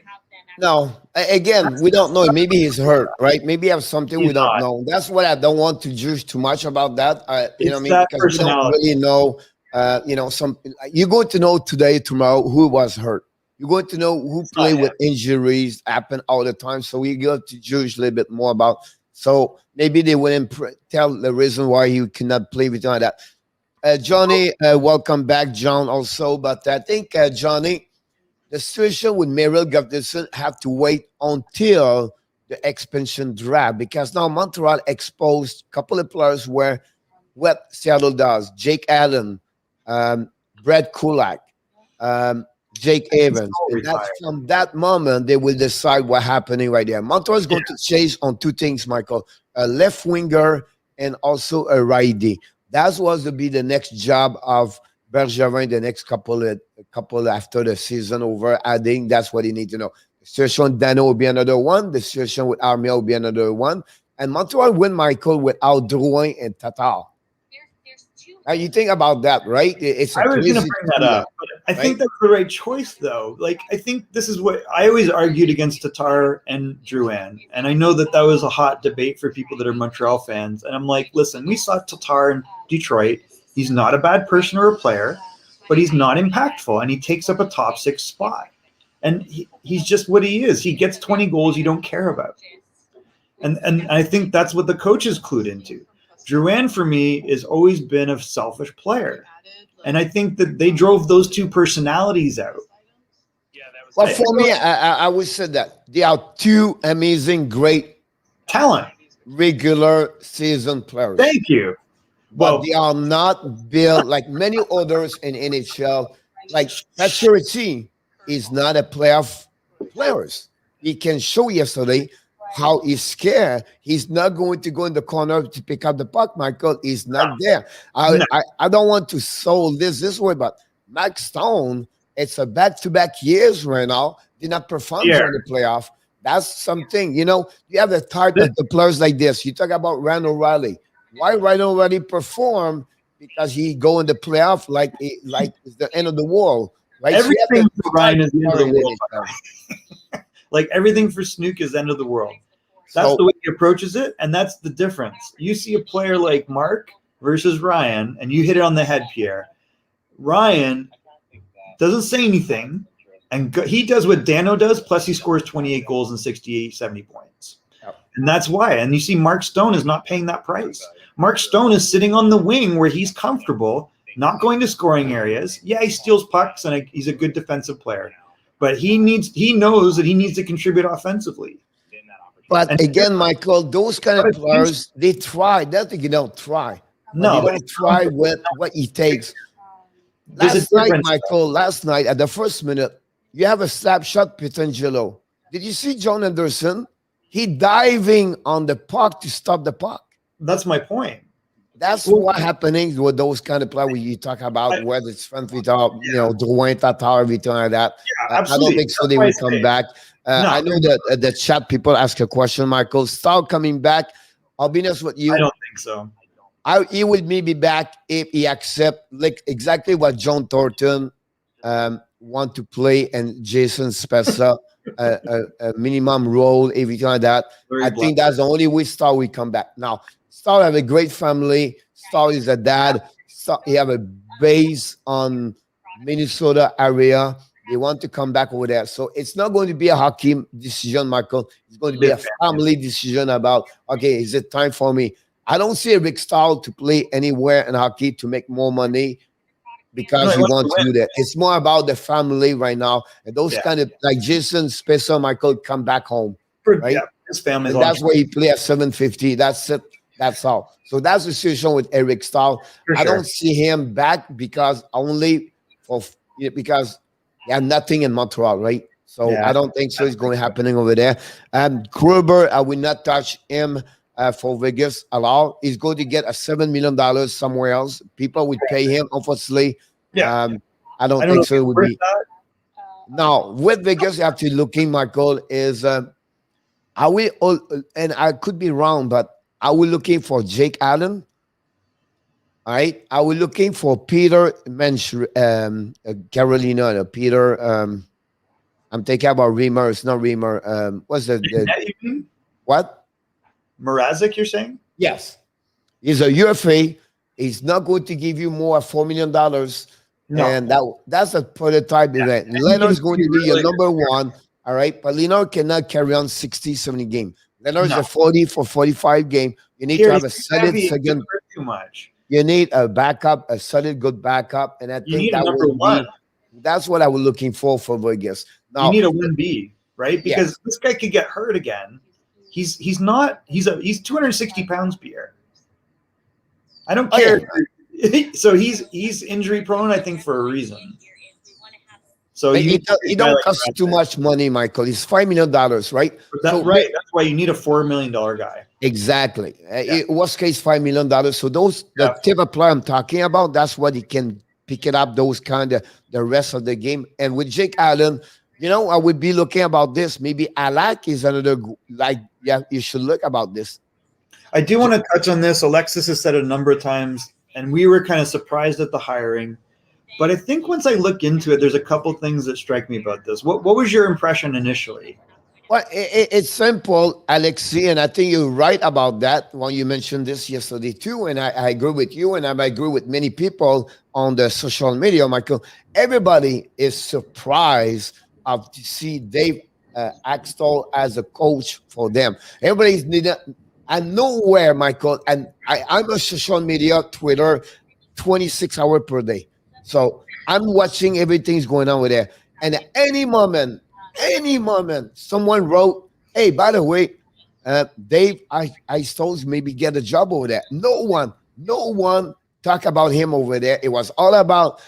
No, again, we don't know. Maybe he's hurt, right? Maybe he has something we don't know. That's what I don't want to judge too much about that. You know what I mean? Because we don't really know. You're going to know today, tomorrow, who was hurt. You're going to know who played with injuries, happen all the time. So we got to judge a little bit more about. So maybe they wouldn't tell the reason why he cannot play with that. Johnny, welcome back, John, also. But I think, Johnny, the situation with Merrill Gustafson have to wait until the expansion draft because now Montreal exposed a couple of players where what Seattle does. Jake Allen, Brett Kulak, Jake Evans. And that's from that moment they will decide what's happening right there. Montreal is going to chase on 2 things, Michael: a left winger and also a righty. That was to be the next job of Bergevin the next couple after the season over. I think that's what you need to know. The situation with Danault will be another one. The situation with Armia will be another one. And Montreal win, Michael, without Drouin and Tatar. Now you think about that, right? I was going to bring that up. I think that's the right choice, though. Like, I think this is what I always argued against Tatar and Drouin. And I know that was a hot debate for people that are Montreal fans. And I'm like, listen, we saw Tatar in Detroit. He's not a bad person or a player, but he's not impactful. And he takes up a top 6 spot. And he's just what he is. He gets 20 goals you don't care about. And I think that's what the coaches clued into. Drouin, for me, has always been a selfish player. And I think that they drove those two personalities out. Well, for me, I would say that they are two amazing, great talent, regular season players. Thank you. But they are not built like many others in NHL. Like Artturi is not a playoff player. He can show yesterday how he's scared. He's not going to go in the corner to pick up the puck, Michael. He's not there. I don't want to sold this way, but Max Stone, it's a back-to-back years right now. Did not perform in the playoff. That's something, you have the type of the players like this. You talk about Ryan O'Reilly. Why Ryan O'Reilly perform? Because he go in the playoff like it's the end of the world. Right? Everything for Ryan is the end of the world. Like everything for Snook is end of the world. That's the way he approaches it, and that's the difference. You see a player like Mark versus Ryan, and you hit it on the head, Pierre. Ryan doesn't say anything, and he does what Danault does, plus he scores 28 goals and 68, 70 points. Yep. And that's why. And you see Mark Stone is not paying that price. Mark Stone is sitting on the wing where he's comfortable, not going to scoring areas. Yeah, he steals pucks, and he's a good defensive player. But he knows that he needs to contribute offensively. But again, Michael, those kind of players, they try. They think you don't try. No, you don't try with what it takes. Last night at the first minute, you have a slap shot, Pietrangelo. Did you see John Anderson? He diving on the puck to stop the puck. That's my point. That's what happening with those kind of players you talk about, whether it's Frenchy, Drouin, Tatar, everything like that. Yeah, absolutely. I don't think so. They will come back. I know that the chat people ask a question, Michael. Stahl coming back. I'll be honest with you. I don't think so. He would maybe back if he accept like exactly what John Thornton want to play and Jason Spezza a minimum role, everything like that. I think that's the only way Stahl will come back. Now, Stahl have a great family. Stahl is a dad. He have a base on Minnesota area. They want to come back over there. So it's not going to be a hockey decision, Michael. It's going to be a family decision about, okay, is it time for me? I don't see Rick Stahl to play anywhere in hockey to make more money because he wants to do that. It's more about the family right now. And those kind of, like Jason Spezza, Michael, come back home. Right? Yeah, his family. That's where he play at 750. That's it. That's all. So that's the situation with Eric Stahl. I don't see him back because because they have nothing in Montreal, right? So I don't think so. It's going to happening over there. Kruber, I will not touch him for Vegas at all. He's going to get a $7 million somewhere else. People would pay him, unfortunately. Yeah. I don't think so. It would be. Now, with Vegas, you have to looking, Michael, is are we all, and I could be wrong, but are we looking for Jake Allen? All right. Are we looking for Peter Carolina? Peter, I'm thinking about Reamer. It's not Reamer. What's the what? Mrazek, you're saying? Yes. He's a UFA. He's not going to give you more $4 million. No. And that's a prototype event. Lehner's going to be your number one. All right. But Lehner cannot carry on 60, 70 games. Lehner's a 40 for 45 game. You need to have a solid second. Too much. You need a backup, a solid, good backup. And I think that will be, that's what I was looking for Vegas. Now, you need a 1B, right? Because this guy could get hurt again. He's 260 pounds, Pierre. I don't care. So he's injury prone, I think, for a reason. So he don't cost too much money, Michael. He's $5 million, right? That's why you need a $4 million guy. Exactly. Worst case, $5 million. So the type of player I'm talking about, that's what he can pick it up. Those kind of the rest of the game. And with Jake Allen, I would be looking about this. Maybe Alak is another you should look about this. I do want to touch on this. Alexis has said it a number of times, and we were kind of surprised at the hiring. But I think once I look into it, there's a couple things that strike me about this. What was your impression initially? Well, it's simple, Alexi, and I think you're right about that when you mentioned this yesterday too. And I agree with you, and I agree with many people on the social media, Michael. Everybody is surprised of to see Dave Axtell as a coach for them. Everybody's needed, and nowhere, Michael. And I'm a social media, Twitter, 26 hours per day. So I'm watching everything's going on with there. And at any moment, someone wrote, "Hey, by the way, Dave, I suppose maybe get a job over there." No one talk about him over there. It was all about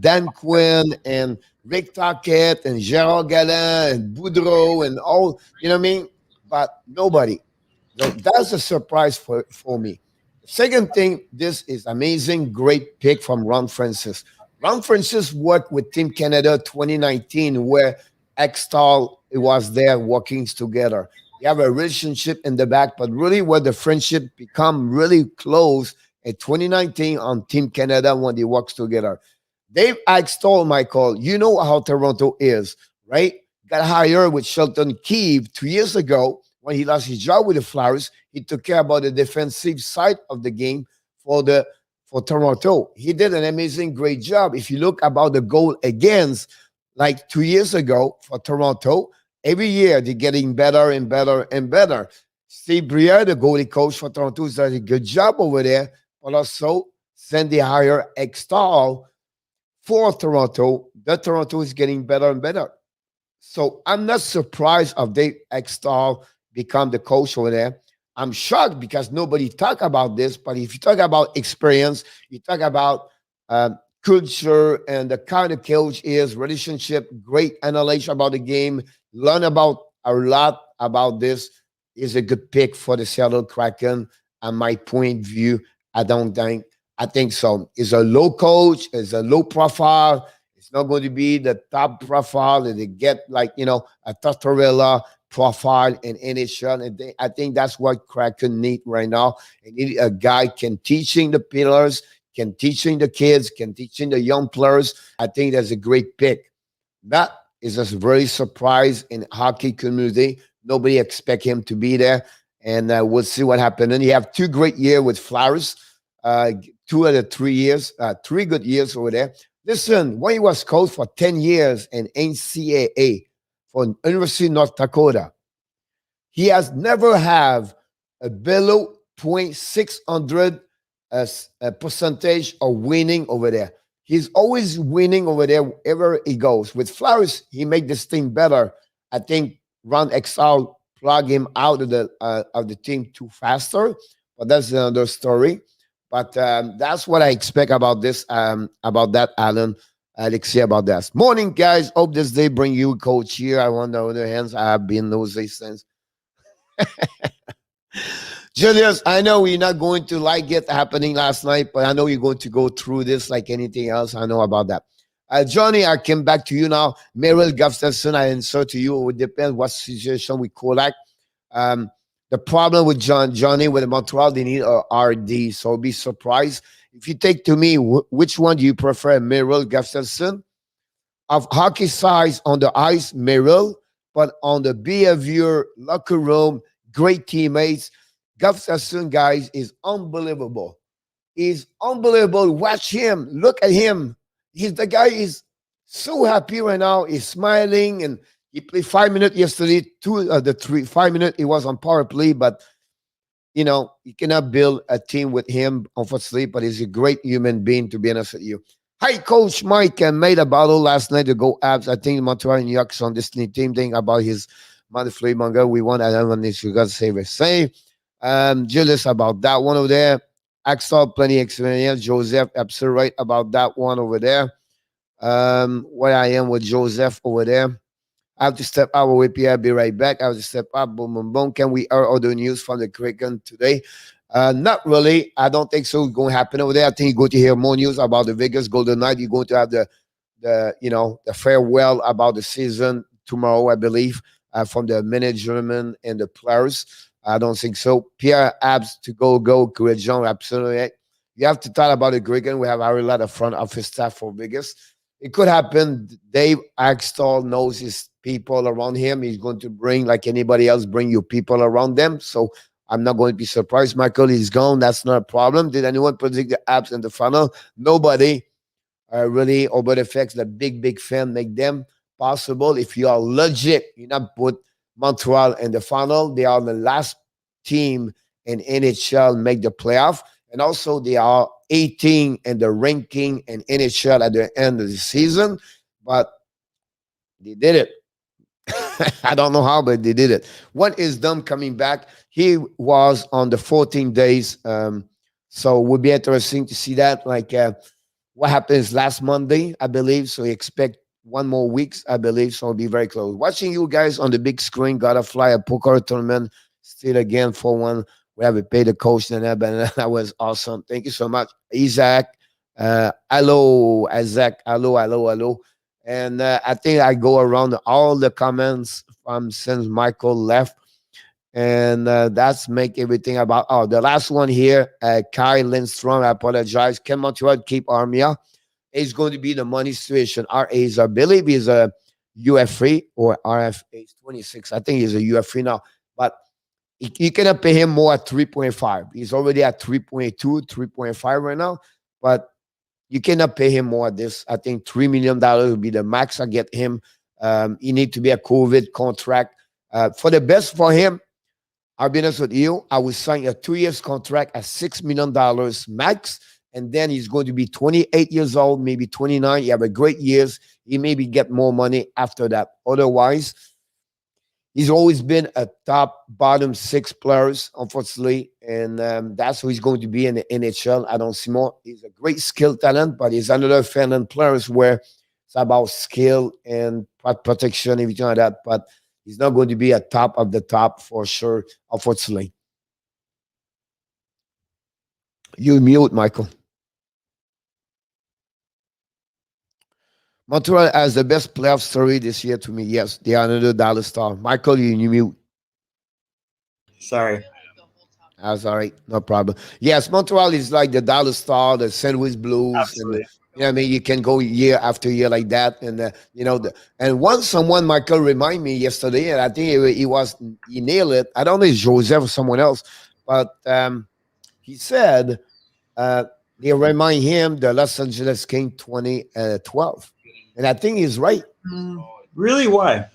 Dan Quinn and Rick Tocchet and Gerard Galland and Boudreau and all, you know what I mean? But nobody. So that's a surprise for me. Second thing, this is amazing, great pick from Ron Francis. Ron Francis worked with Team Canada 2019, where Extall was there working together. They have a relationship in the back, but really where the friendship become really close in 2019 on Team Canada when they work together. Dave Axtell, Michael, you know how Toronto is, right? Got hired with Shelton Keefe 2 years ago when he lost his job with the Flyers. He took care about the defensive side of the game for Toronto. He did an amazing, great job. If you look about the goal against, like 2 years ago for Toronto, every year they're getting better and better and better. Steve Briere, the goalie coach for Toronto, does a good job over there, but also Sandy hire Extall for Toronto. The Toronto is getting better and better. So I'm not surprised of Dave Extall become the coach over there. I'm shocked because nobody talk about this. But if you talk about experience, you talk about culture and the kind of coach is, relationship, great analysis about the game, learn about a lot about this, is a good pick for the Seattle Kraken. And my point of view, I think so. It's a low coach, it's a low profile. It's not going to be the top profile that they get, like, a Tortorella profile in NHL. And I think that's what Kraken need right now. They need a guy can teaching the pillars, can teaching the kids, can teaching the young players. I think that's a great pick. That is a very surprise in hockey community. Nobody expect him to be there, and we'll see what happens. And you have 2 great years with Flyers, 2 of the 3 years, 3 good years over there. Listen, when he was coach for 10 years in NCAA for University of North Dakota, he has never have a below .600 percentage of winning over there. He's always winning over there wherever he goes. With Flowers, he make this team better. I think Ron Extall plug him out of the team too faster, but that's another story. But that's what I expect about this, about that, Alan. Alexia, about that. Morning, guys. Hope this day bring you coach here. I want the other hands. I have been those since. Julius, I know you're not going to like it happening last night, but I know you're going to go through this like anything else. I know about that. Johnny, I came back to you now. Merrill Gustafson, I answer to you. It would depend what situation we Kolak. The problem with Johnny with Montreal, they need a RD. So be surprised. If you take to me, which one do you prefer, Merrill Gustafson? Of hockey size on the ice, Merrill, but on the behavior, locker room, great teammates. Gustafson, guys, is unbelievable. He's unbelievable. Watch him. Look at him. The guy is so happy right now. He's smiling, and he played 5 minutes yesterday. 2 of the 5 minutes he was on power play, but you cannot build a team with him, unfortunately. But he's a great human being, to be honest with you. Hi, Coach Mike. Made a battle last night to go abs. I think Montreal and Yucks on this team thing about his monthly manga. We won. I don't want this. You got to save it. Save. Jealous about that one over there. Axel, plenty experience. Joseph, absolutely right about that one over there. Where I am with Joseph over there. I have to step out with Pierre. Be right back. I have to step up. Boom, boom, boom. Can we hear all the news from the Kraken today? Not really. I don't think so. It's going to happen over there. I think you're going to hear more news about the Vegas Golden Knight. You're going to have the farewell about the season tomorrow, I believe, from the management and the players. I don't think so. Pierre Abs to go. Great Jean, absolutely. You have to talk about it, Grigan. We have a lot of front office staff for Vegas. It could happen. Dave Axtell knows his people around him. He's going to bring, like anybody else, bring you people around them. So I'm not going to be surprised. Michael is gone. That's not a problem. Did anyone predict the Abs in the final? Nobody. Really, over the facts, the big fan make them possible. If you are legit, you not put Montreal in the final. They are the last team in NHL make the playoff. And also they are 18 in the ranking in NHL at the end of the season. But they did it. I don't know how, but they did it. What is them coming back? He was on the 14 days. So it would be interesting to see that. Like what happens last Monday, I believe. So expect 1 more weeks, I believe. So it'll be very close. Watching you guys on the big screen, gotta fly a poker tournament. Still again for one. We have to pay the coach and that was awesome. Thank you so much. Isaac. Hello, Isaac. Hello. And I think I go around all the comments from since Michael left. And that's make everything about the last one here, Kai Lindstrom. I apologize. Can Montreal keep Armia? It's going to be the money situation. RA is, I believe, he's a UF3 or RFA is 26. I think he's a UF3 now. But you cannot pay him more at 3.5. He's already at 3.2, 3.5 right now. But you cannot pay him more at this. I think $3 million will be the max I get him. He need to be a COVID contract. For the best for him, I'll be honest with you, I will sign a 2 years contract at $6 million max. And then he's going to be 28 years old, maybe 29. He have a great years. He maybe get more money after that. Otherwise, he's always been a top bottom 6 players, unfortunately. And that's who he's going to be in the NHL. I don't see more. He's a great skill talent, but he's another Finland players where it's about skill and protection, everything like that. But he's not going to be a top of the top for sure, unfortunately. You mute, Michael. Montreal has the best playoff story this year to me. Yes, they are another Dallas Star. Michael, you mute. Sorry. That's all right. No problem. Yes, Montreal is like the Dallas Star, the St. Louis Blues. Absolutely. And, you know what I mean? You can go year after year like that. And, and once someone, Michael, remind me yesterday, and I think he nailed it. I don't know if it's Joseph or someone else, but he said they remind him the Los Angeles Kings 2012. And I think he's right. Really? Why?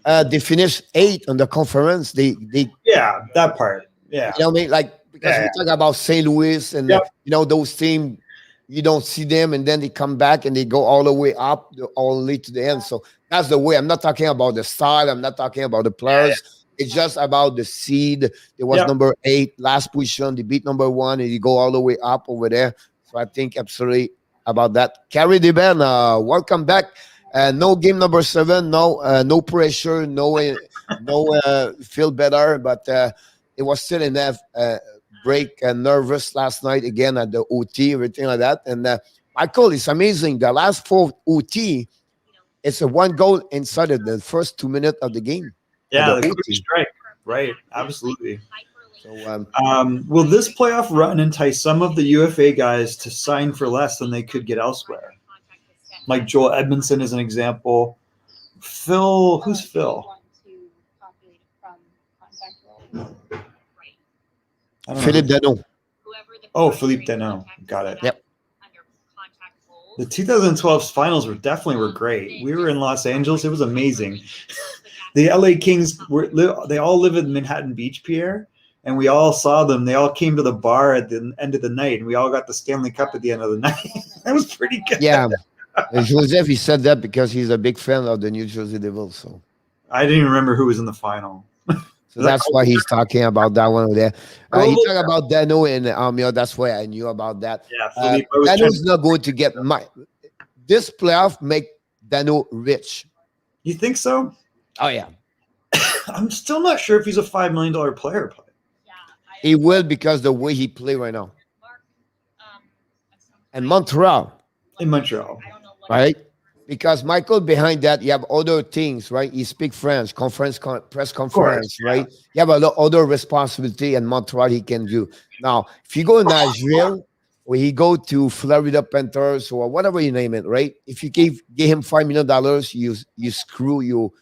They finished 8th on the conference. Yeah, that part. Yeah. You know what I mean? Like, because we talk about St. Louis and, those teams, you don't see them and then they come back and they go all the way up, all the way to the end. So that's the way. I'm not talking about the style. I'm not talking about the players. It's just about the seed. It was number 8, last position. They beat number 1 and you go all the way up over there. So I think absolutely about that. Carey Price, welcome back. No game number 7. No pressure. No feel better. But it was still enough break and nervous last night again at the OT, everything like that. And Michael, it's amazing. The last 4 OT, it's a 1 goal inside of the first 2 minutes of the game. Yeah, the quick strike. Right. Absolutely. So, will this playoff run entice some of the UFA guys to sign for less than they could get elsewhere? Like Joel Edmondson is an example. Who's Phil? Phillip Danault. Oh, Phillip Danault. Got it. Yep. The 2012 finals were great. We were in Los Angeles. It was amazing. The LA Kings they all live in Manhattan Beach, Pierre, and we all saw them. They all came to the bar at the end of the night, and we all got the Stanley Cup at the end of the night. That was pretty good. Yeah. Joseph, he said that because he's a big fan of the New Jersey Devils. So I didn't even remember who was in the final. So that's why he's talking about that one over there. He talked about Danault and that's why I knew about that. Yeah, Danault's not going to get this playoff make Danault rich. You think so? Oh yeah. I'm still not sure if he's a $5 million player. He will because the way he play right now. And Montreal. In Montreal. Right? Because Michael, behind that, you have other things, right? You speak French, press conference, right? You have a lot other responsibility in Montreal he can do. Now, if you go to Nashville, or he go to Florida Panthers or whatever you name it, right? If you give him $5 million, you screw you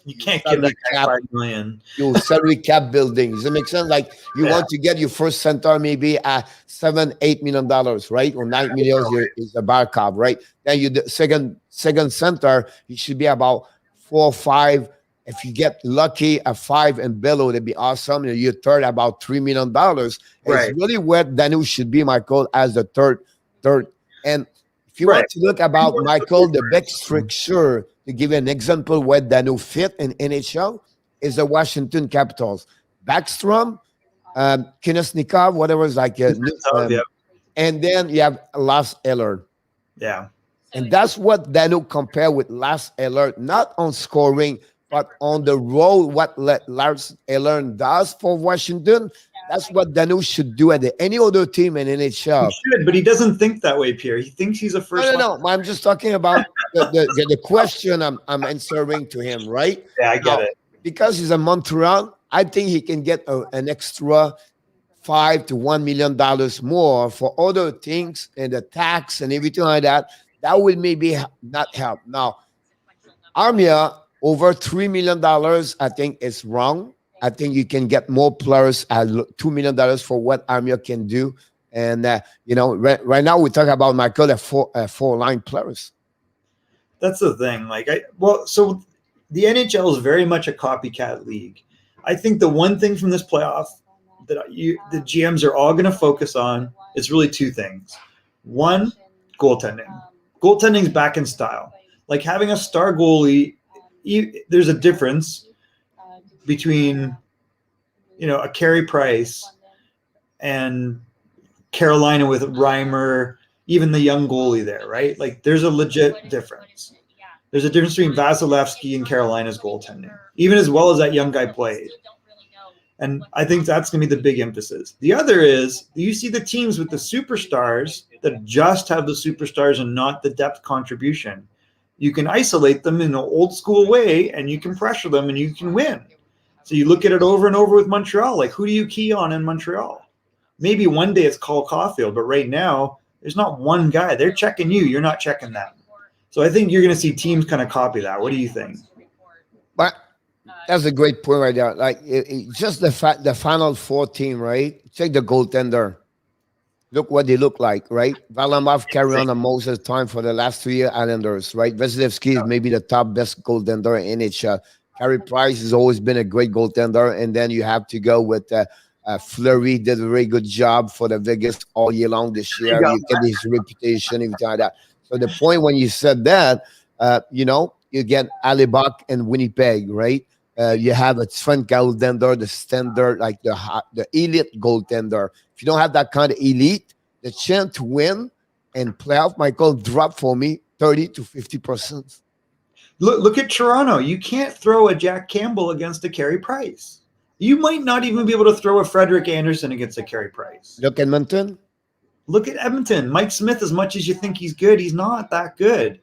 You can't give that guy cap 5 million. your salary cap building. Does it make sense? Like you want to get your first center maybe at $7-8 million, right? Or $9 million is a backup, right? Then you the second center, you should be about 4 or 5. If you get lucky at 5 and below, that'd be awesome. And your third about $3 million. Right. It's really where Danault should be, Michael, as the third. And if you want to look about Michael, the best structure, to give you an example where Danault fit in NHL, is the Washington Capitals. Backstrom, Kinesnikov, whatever is like, Yeah. and then you have Lars Eller. Yeah. And that's what Danault compare with Lars Eller, not on scoring, but on the role what Lars Eller does for Washington. That's what Danault should do at any other team in NHL. He should, but he doesn't think that way, Pierre. He thinks he's a first. No. I'm just talking about the question I'm answering to him, right? Yeah, I get it. Because he's a Montreal, I think he can get an extra $5 to $1 million more for other things and the tax and everything like that. That will maybe not help. Now, Armia over $3 million, I think is wrong. I think you can get more players at $2 million for what Armia can do. And, right now we talk about Michael, four-line players. That's the thing. So the NHL is very much a copycat league. I think the one thing from this playoff that the GMs are all going to focus on is really two things. One, goaltending. Goaltending's back in style. Like having a star goalie, there's a difference between, a Carey Price and Carolina with Reimer, even the young goalie there, right? Like there's a legit difference. There's a difference between Vasilevsky and Carolina's goaltending, even as well as that young guy played. And I think that's going to be the big emphasis. The other is you see the teams with the superstars that just have the superstars and not the depth contribution. You can isolate them in an old school way and you can pressure them and you can win. So you look at it over and over with Montreal. Like, who do you key on in Montreal? Maybe one day it's Caufield, but right now there's not one guy. They're checking you. You're not checking them. So I think you're going to see teams kind of copy that. What do you think? But that's a great point right there. Like just the final four team, right? Check the goaltender. Look what they look like, right? Varlamov carry on the most of the time for the last 3 year Islanders, right? Vasilevsky is maybe the top best goaltender in NHL. Carey Price has always been a great goaltender, and then you have to go with Fleury. Did a very good job for the Vegas all year long this year. You get his reputation, everything like that. So the point when you said that, you get Alibok and Winnipeg, right? You have a Trent goaltender, the standard, like the elite goaltender. If you don't have that kind of elite, the chance to win and playoff, Michael, drop for me 30 to 50%. Look at Toronto. You can't throw a Jack Campbell against a Carey Price. You might not even be able to throw a Frederick Anderson against a Carey Price. Look at Edmonton. Look at Edmonton. Mike Smith, as much as you think he's good, he's not that good.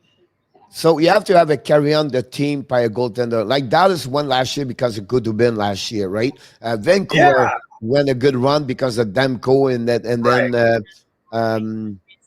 So you have to have a carry on the team by a goaltender. Like Dallas won last year because of good to been last year, right? Vancouver went a good run because of Demko and then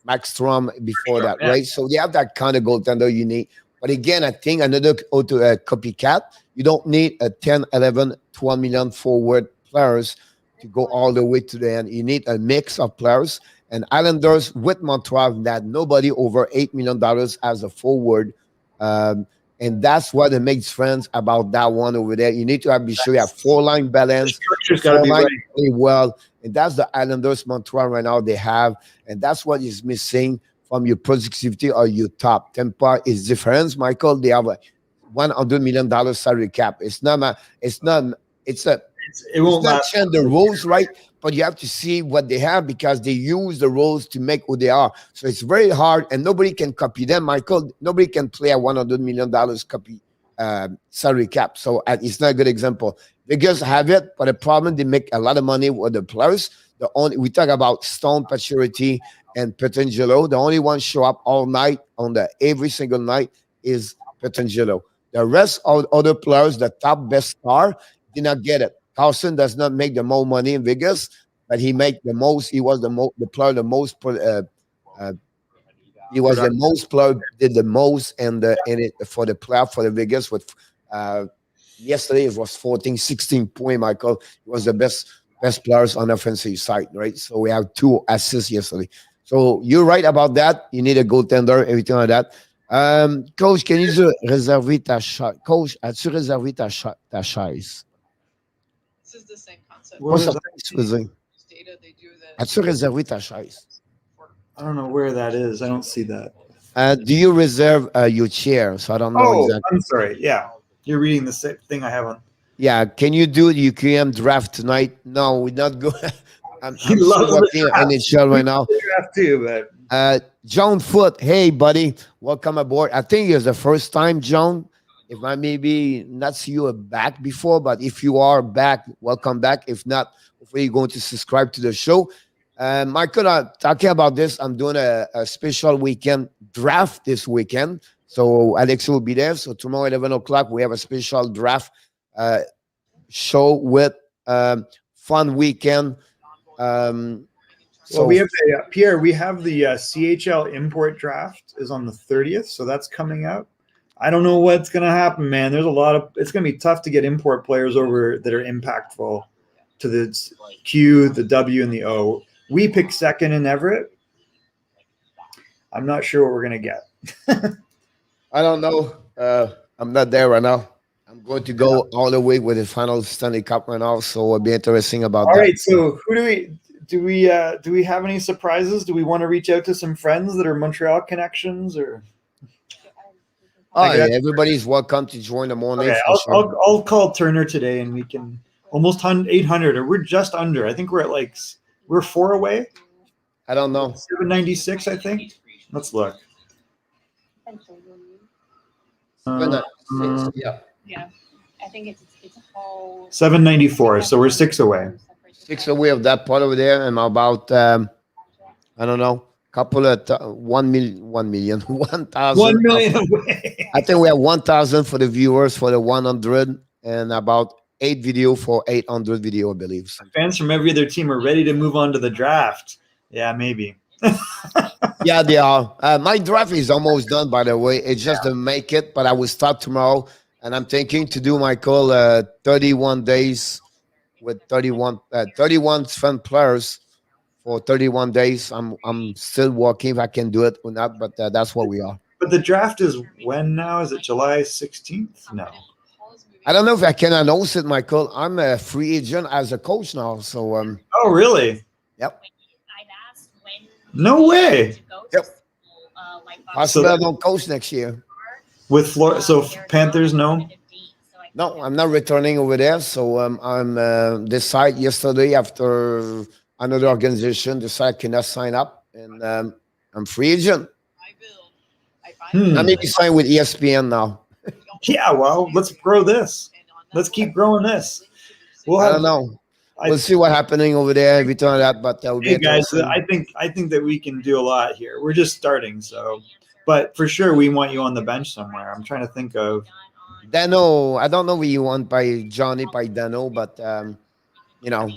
Max Strom before that, right? So they have that kind of goaltender you need. But again, I think another copycat, you don't need a 10, 11, 12 million forward players to go all the way to the end. You need a mix of players. And Islanders with Montreal that nobody over $8 million as a forward. And that's what it makes friends about that one over there. You need to be sure you have 4-line balance. The got to be right. Really well. And that's the Islanders Montreal right now they have. And that's what is missing from your productivity or your top. Tampa is different, Michael. They have a $100 million salary cap. It won't not change the rules, right? But you have to see what they have because they use the rules to make who they are. So it's very hard, and nobody can copy them, Michael. Nobody can play a $100 million copy salary cap. So it's not a good example. Vegas have it, but the problem, they make a lot of money with the players. We talk about Stone, Pacioretty, and Petrangelo. The only one show up all night every single night is Petrangelo. The rest of other players, the top best star, did not get it. Carlson does not make the more money in Vegas. but he made the most. He was the player the most. He was the most player, did the most, and in it for the playoff for the Vegas with. Yesterday it was 14, 16 point. Michael, he was the best players on the offensive side, right? So we have 2 assists yesterday. So you're right about that. You need a goaltender, everything like that. Coach, can you réserver ta chaise? Coach, as-tu réservé ta chaise? This is the same concept. What Pas was sorti, Data, they do the as-tu réservé ta chaise? I don't know where that is. I don't see that. Do you reserve your chair? So I don't know Oh, exactly. I'm sorry. Yeah, you're reading the same thing I have on. Yeah, can you do the UQM draft tonight? No, we're not going. I'm He still loves the watching draft. NHL right now. Draft too, but John Foot, hey buddy, welcome aboard. I think it's the first time, John. If I maybe not see you back before, but if you are back, welcome back. If not, hopefully you're going to subscribe to the show. Michael, talking about this, I'm doing a special weekend draft this weekend. So Alex will be there. So tomorrow, 11 o'clock, we have a special draft show with fun weekend. So we have Pierre. We have the CHL import draft is on the 30th, so that's coming out. I don't know what's going to happen, man. There's a lot of. It's going to be tough to get import players over that are impactful to the Q, the W, and the O. We picked second in Everett. I'm not sure what we're going to get. I don't know. I'm not there right now. I'm going to go all the way with the final Stanley Cup right now, so it'll be interesting about that. All right, so who do we have any surprises? Do we want to reach out to some friends that are Montreal connections or? Oh, yeah, everybody's welcome to join the morning. Okay, I'll call Turner today, and we can almost 800, or we're just under. I think we're at we're 4 away. I don't know. 796, I think. Let's look. Yeah. Yeah, I think it's a whole 794. So we're 6 away. 6 away of that part over there, and about I don't know, couple of 1 million, 1,000. 1 million away. I think we have 1,000 for the viewers for the 100, and about 8 video for 800 video, I believe. Fans from every other team are ready to move on to the draft. Yeah, maybe. Yeah, they are. My draft is almost done, by the way. It's just to make it, but I will start tomorrow, and I'm thinking to do my 31 days with 31 fun players for 31 days. I'm still working if I can do it or not, but that's what we are. But the draft is when now? Is it July 16th? No. I don't know if I can announce it, Michael. I'm a free agent as a coach now, so Oh, really? Yep. No way. Yep. Possibly I don't coach next year. With Florida, so Panthers, no. No, I'm not returning over there. So I'm decided yesterday after another organization decided I cannot sign up, and I'm free agent. I may be signed with ESPN now. Yeah, well, let's grow this. Let's keep growing this. I don't know. We'll see what's happening over there. Every time that, but hey guys, I think that we can do a lot here. We're just starting, so. But for sure, we want you on the bench somewhere. I'm trying to think of. Danault. I don't know what you want by Johnny by Danault, but you know.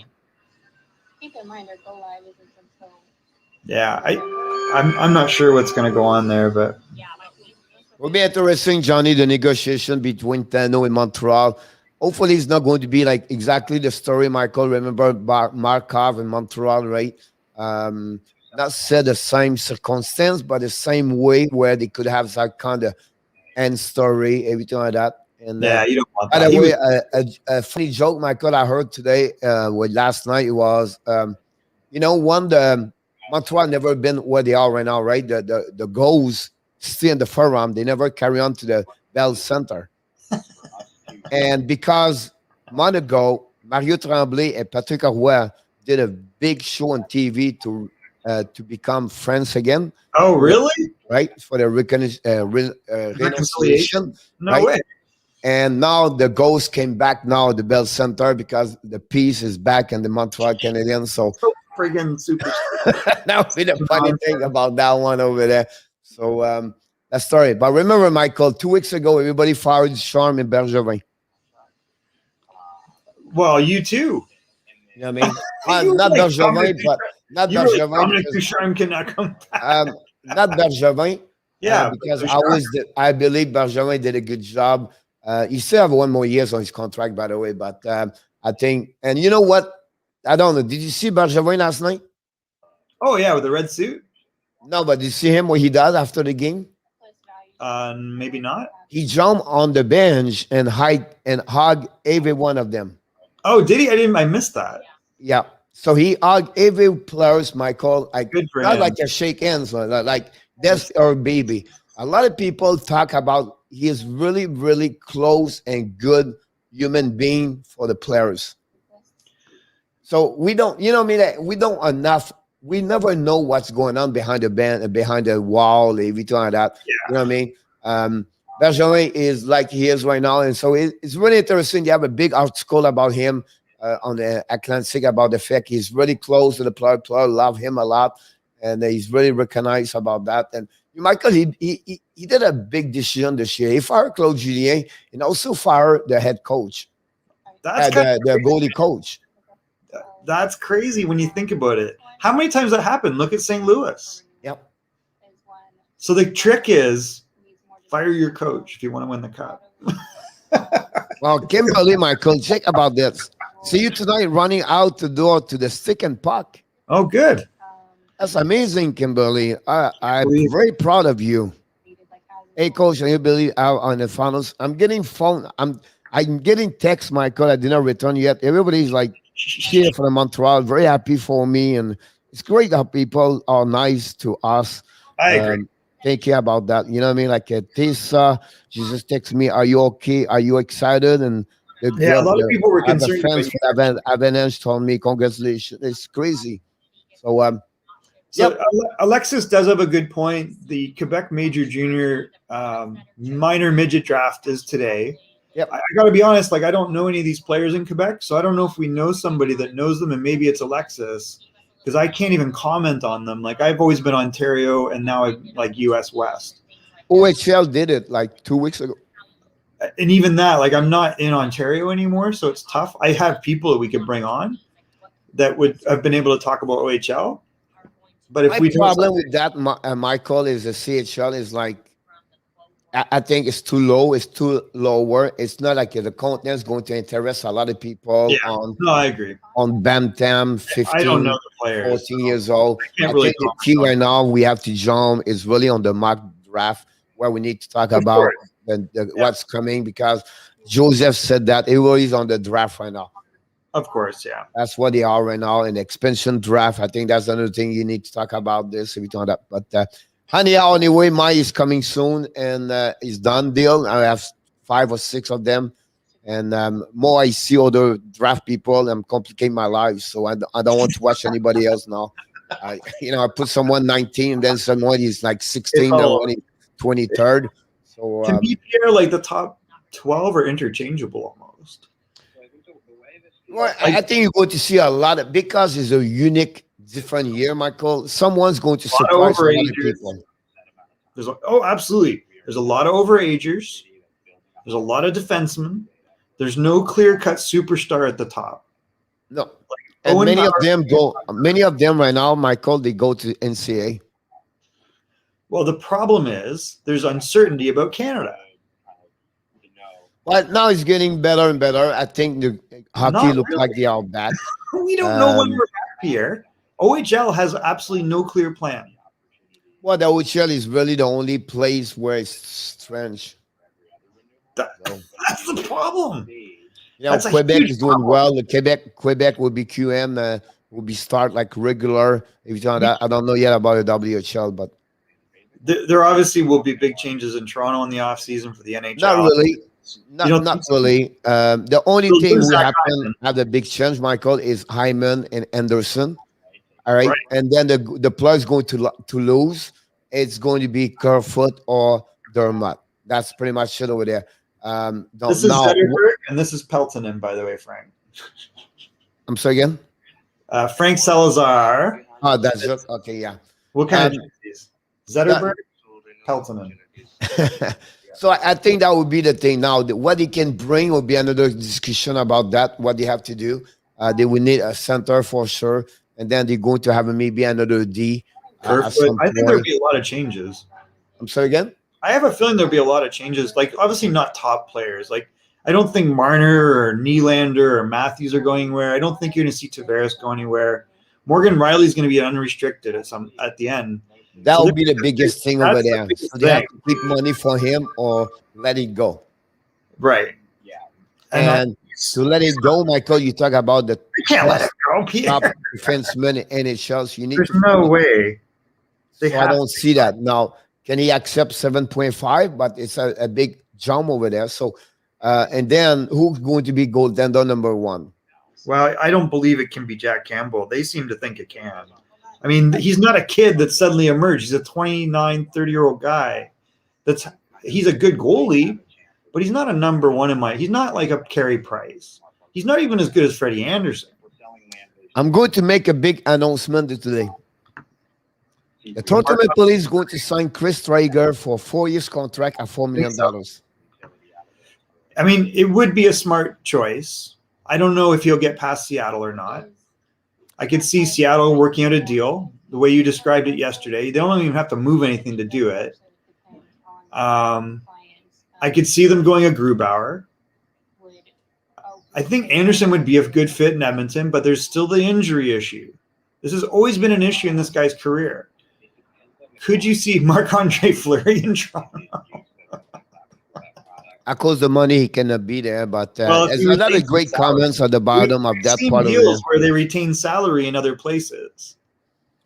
Keep in mind our goal line isn't until. Yeah, I'm not sure what's going to go on there, but. Will be interesting, Johnny. The negotiation between Danault and Montreal. Hopefully, it's not going to be like exactly the story, Michael. Remember Markov and Montreal, right? Not said the same circumstance, but the same way where they could have that kind of end story, everything like that. And yeah, you don't want by that. the way, a funny joke, Michael, I heard today, last night, it was, the Montreal never been where they are right now, right? The goals still in the forum, they never carry on to the Bell Center. And because a month ago, Mario Tremblay and Patrick Roy did a big show on TV to become friends again. Oh, really? Right? For the reconciliation. No right? way. And now the ghost came back now at the Bell Center because the peace is back in the Montreal Canadiens. So friggin' super. now be the funny thing about that one over there. So that story. But remember, Michael, 2 weeks ago, everybody fired Charm and Bergevin. Well, you too. You know what I mean? You were Not like Bergevin, Dominic but not You were like, Bergevin. Dominic Because, Ducharme cannot come back. not Bergevin. Yeah, Because Ducharme. I believe Bergevin did a good job. He still have 1 more years on his contract, by the way. But I think, and you know what? I don't know. Did you see Bergevin last night? Oh yeah, with the red suit. No, but did you see him what he does after the game? Maybe not. He jumped on the bench and hug every one of them. Oh, did he? I missed that. Yeah. So he hugged every players, Michael. Like, Good for not him. like a shake hands, like that's our baby. A lot of people talk about he is really, really close and good human being for the players. So we don't, you know what I mean? We don't enough. We never know what's going on behind the band, behind the wall, everything like that. Yeah. You know what I mean? Bergevin is like he is right now, and so it's really interesting. You have a big article about him on the Atlantic about the fact he's really close to the player. Player love him a lot, and he's really recognized about that. And Michael, he did a big decision this year. He fired Claude Julien and also fired the head coach, That's the goalie coach. That's crazy when you think about it. How many times that happened? Look at St. Louis. Yep. So the trick is fire your coach if you want to win the cup. Well, Kimberly, Michael, check about this. See you tonight running out the door to the stick and puck. Oh, good. That's amazing, Kimberly. I'm very proud of you. Hey, coach, can you believe out on the finals? I'm getting phone. I'm getting text, Michael. I did not return yet. Everybody's like cheer for the Montreal. Very happy for me, and it's great how people are nice to us. I agree. Take care about that. You know what I mean? Like Tessa, she just texted me, "Are you okay? Are you excited?" And a lot of people were concerned. The fans for Avalanche told me, "Congratulations!" It's crazy. So, Alexis does have a good point. The Quebec Major Junior minor midget draft is today. Yep. I got to be honest. Like, I don't know any of these players in Quebec, so I don't know if we know somebody that knows them, and maybe it's Alexis, because I can't even comment on them. Like, I've always been Ontario, and now I'm like US West. OHL did it like 2 weeks ago. And even that, like, I'm not in Ontario anymore, so it's tough. I have people that we could bring on that would have been able to talk about OHL. But if My problem with that, Michael, is the CHL is like, I think it's too low. It's too lower. It's not like the content is going to interest a lot of people. Yeah, no, I agree. On Bantam, 15, I don't know the players, 14 years old. I really think the key right now we have to jump is really on the mock draft, where we need to talk about what's coming, because Joseph said that everybody's on the draft right now. Of course, yeah. That's what they are right now in the expansion draft. I think that's another thing you need to talk about this. If you talk that, but anyhow, anyway, Mai is coming soon, and it's done deal. I have 5 or 6 of them, and more I see other draft people, I'm complicating my life, so I don't want to watch anybody else now. I put someone 19, and then someone is like 16, and 23rd. So to me, Pierre, like the top 12 are interchangeable almost. Well, I think you're going to see a lot of, because it's a unique, different year, Michael. Someone's going to surprise a lot of people. Absolutely. There's a lot of overagers. There's a lot of defensemen. There's no clear-cut superstar at the top. No, and many of them right now, Michael, they go to NCAA. Well, the problem is there's uncertainty about Canada. But now it's getting better and better. I think the hockey looks like they are back. We don't know when we're back, Pierre. OHL has absolutely no clear plan. Well, the OHL is really the only place where it's strange. That's the problem. Quebec is doing well. Quebec will be QM, will be start like regular. If you I don't know yet about the WHL, but there obviously will be big changes in Toronto in the offseason for the NHL. Not really. Not really. The only thing will happen have a big change, Michael, is Hyman and Anderson. All right. And then the player is going to lose. It's going to be Kerfoot or Dermott. That's pretty much it over there. This is Zetterberg and this is Peltonen, by the way, Frank. I'm sorry again? Frank Salazar. Oh, that's it. Okay, yeah. What kind of these? Zetterberg, Peltonen. So I think that would be the thing now. What he can bring will be another discussion about that, what they have to do. They will need a center for sure, and then they're going to have maybe another D at Kerfoot. some I think there'll point. be a lot of changes. I'm sorry again. I have a feeling there'll be a lot of changes. Like obviously not top players. Like I don't think Marner or Nylander or Matthews are going anywhere. I don't think you're going to see Tavares go anywhere. Morgan Riley's going to be unrestricted at the end. That So will be the biggest thing over that's the there. biggest So they have thing. to keep money for him or let it go. Right. And to let it go, Michael, you talk about the I can't let it go. top Pierre. defenseman in NHL. So you need There's to. no way. They So I have don't see that now. Can he accept 7.5? But it's a big jump over there. So, and then who's going to be goaltender number one? Well, I don't believe it can be Jack Campbell. They seem to think it can. I mean, he's not a kid that suddenly emerged. He's a 29, 30-year-old guy. He's a good goalie, but he's not a number one in my. He's not like a Carey Price. He's not even as good as Freddie Anderson. I'm going to make a big announcement today. The Toronto Maple Leafs is going to sign Chris Traeger for 4 years contract at $4 million. I mean, it would be a smart choice. I don't know if he'll get past Seattle or not. I could see Seattle working out a deal the way you described it yesterday. They don't even have to move anything to do it. I could see them going a Grubauer. I think Anderson would be a good fit in Edmonton, but there's still the injury issue. This has always been an issue in this guy's career. Could you see Marc-Andre Fleury in Toronto? Of course, the money he cannot be there, but there's he a lot of retains great salary. comments at the bottom of We've that seen part of deals it. where they retain salary in other places,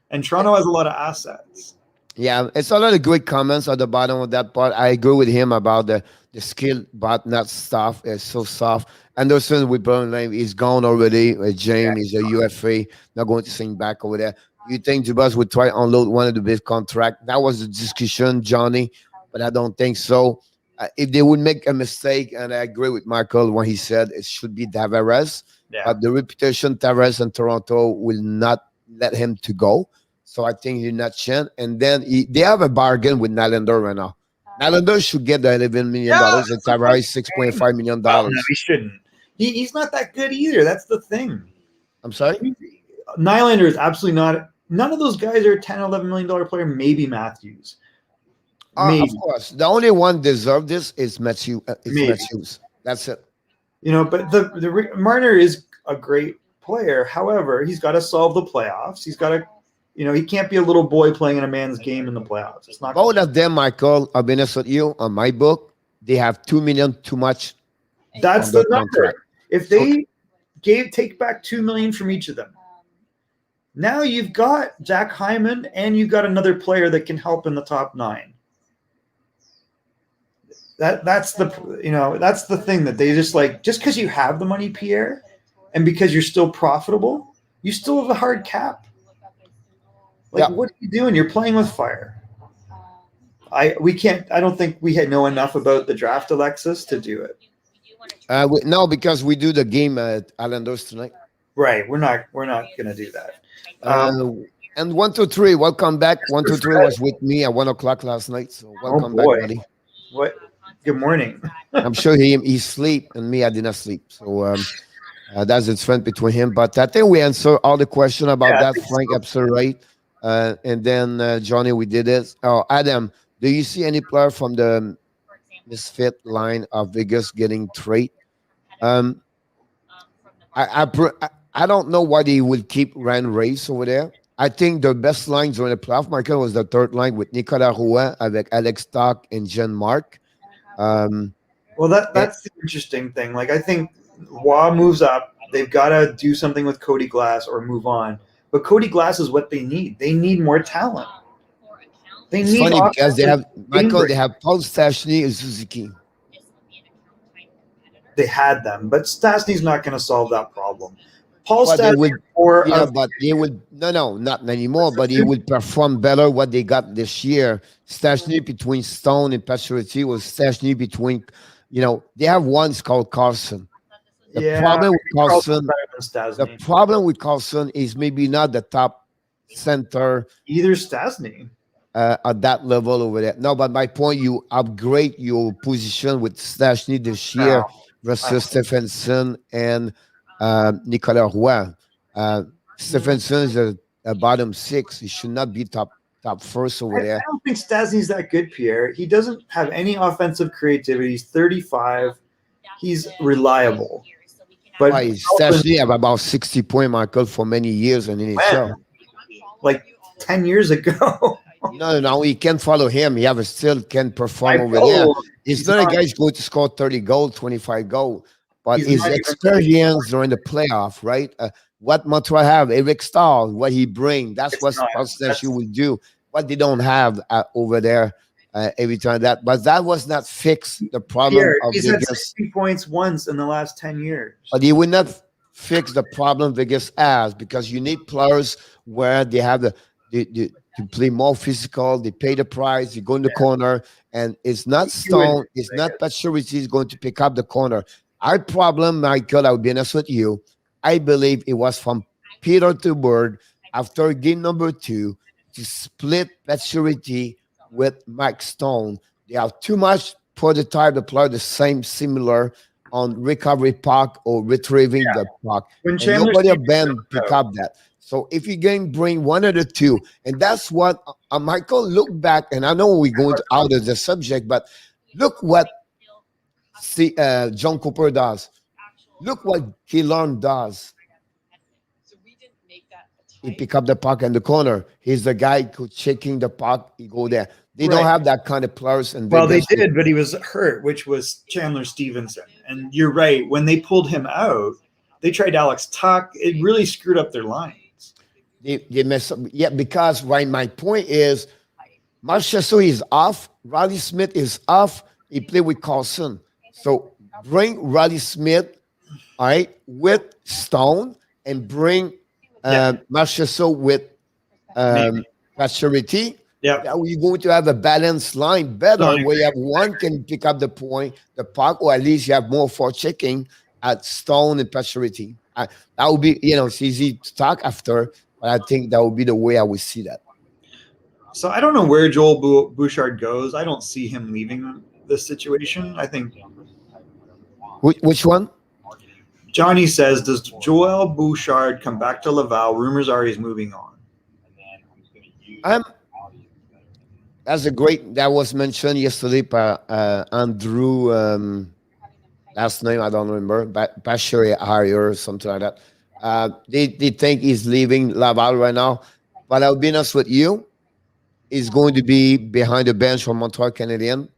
and Toronto has a lot of assets. Yeah, it's a lot of great comments at the bottom of that part. I agree with him about the skill, but not stuff. It's so soft. Anderson with Burnley is gone already. James is a UFA, not going to sing back over there. You think Dubas would try to unload one of the big contract? That was the discussion, Johnny, but I don't think so. If they would make a mistake, and I agree with Michael when he said it should be Tavares, but the reputation Tavares and Toronto will not let him to go. So I think he's not chance. And then they have a bargain with Nylander right now. Nylander should get the $11 million and Tavares $6.5 million. Well, no, he shouldn't. He's not that good either. That's the thing. I'm sorry? Nylander is absolutely not. None of those guys are a $10, $11 million player. Maybe Matthews. Of course. The only one deserve this is Matthews. That's it. But the Marner is a great player. However, he's got to solve the playoffs. He's got to, he can't be a little boy playing in a man's game in the playoffs. It's not. Both of them, Michael, I'll be honest with you, on my book, they have $2 million too much. That's the number. If they take back $2 million from each of them, now you've got Zach Hyman and you've got another player that can help in the top nine. That's the thing that they just because you have the money, Pierre, and because you're still profitable, you still have a hard cap. What are you doing? You're playing with fire. I don't think we know enough about the draft, Alexis, to do it. No, because we do the game at Islanders tonight. Right. We're not going to do that. And 1, 2, 3, welcome back. 1, 2, 3 was with me at 1 o'clock last night. So welcome back, buddy. What? Good morning. I'm sure he sleep and me, I did not sleep. So that's the difference between him. But I think we answered all the question about that, Frank, absolutely right. And then Johnny, we did it. Oh, Adam, do you see any player from the misfit line of Vegas getting trade? I don't know why they will keep Ryan Race over there. I think the best lines during the playoff, Michael, was the third line with Nicolas Rouen avec Alex Stock and Jean Marc. Well, that's the interesting thing. I think Roy moves up. They've got to do something with Cody Glass or move on. But Cody Glass is what they need. They need more talent. It's funny because they have Paul Stastny and Suzuki. They had them, but Stastny's not going to solve that problem. Paul But Stastny not anymore. But he would perform better what they got this year. Stastny between Stone and Pacioretty was Stastny between, they have one called Carlson. The problem with Carlson is maybe not the top center. Either Stastny. At that level over there. No, but my point, you upgrade your position with Stastny this year versus Stephenson and Nicolas Roy. Stephenson is a bottom 6. He should not be top first over I there. don't think Stasny's that good, Pierre. He doesn't have any offensive creativity. He's 35. He's reliable. But Why Stastny have about 60 point, Michael, for many years in NHL. like 10 years ago. No, he can follow him. He still can perform I over there. know. He's not a guy who's going to score 30 goals, 25 goals, but He's his not even- experience during the playoff, right? What Montreal have, Eric Stahl, what he bring, that's what Stastny will do. What they don't have over there every time but that was not fix the problem Pierre, of he's had Vegas. 60 points once in the last 10 years. But he will not fix the problem Vegas has, because you need players where they have to play more physical. They pay the price. You go in the corner, and it's not Stone. It's not Pacioretty is going to pick up the corner. Our problem, Michael, I will be honest with you. I believe it was from Peter to Bird after game number 2 to split Pacioretty with Mike Stone. They have too much prototype to play the same similar on recovery puck or retrieving the puck. When And Chandler nobody Stevens Ben pick up that. So if you can bring one of the two, and that's what Michael, look back, and I know we're going out of the subject, but look what John Cooper does. Look what Keelan does. He pick up the puck in the corner. He's the guy who checking the puck. He go there. They don't have that kind of players. In Well, they Vegas. did, but he was hurt, which was Chandler Stevenson. And you're right. When they pulled him out, they tried Alex Tuck. It really screwed up their lines. They mess up. Yeah, because my point is, Marchessault is off. Riley Smith is off. He played with Carlson. So bring Riley Smith, all right, with Stone, and bring Marchessault with Pacioretty. Yeah. You're going to have a balanced line better, where you have one can pick up the puck, or at least you have more for checking at Stone and Pacioretty. That would be, it's easy to talk after, but I think that would be the way I would see that. So I don't know where Joel Bouchard goes. I don't see him leaving this situation. I think. Which one? Johnny says, does Joel Bouchard come back to Laval? Rumors are he's moving on. That was mentioned yesterday by Andrew, last name I don't remember, Bashir Harrier or something like that. They think he's leaving Laval right now, but I'll be honest with you, he's going to be behind the bench for Montreal Canadiens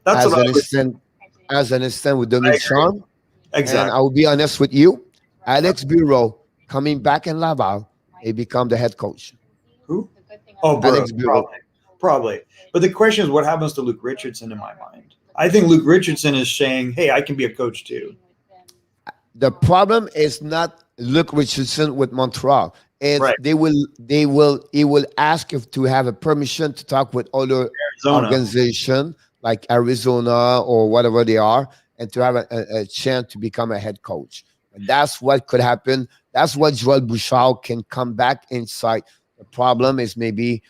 as an assistant with Dominic Sean. Exactly. And I will be honest with you, Alex Bureau coming back in Laval, he become the head coach. Who? Oh, Alex Bureau. Probably. But the question is, what happens to Luke Richardson in my mind? I think Luke Richardson is saying, hey, I can be a coach too. The problem is not Luke Richardson with Montreal. And he will ask if to have a permission to talk with other organizations like Arizona or whatever they are, and to have a chance to become a head coach. And that's what could happen. That's what Joel Bouchard can come back inside. The problem is maybe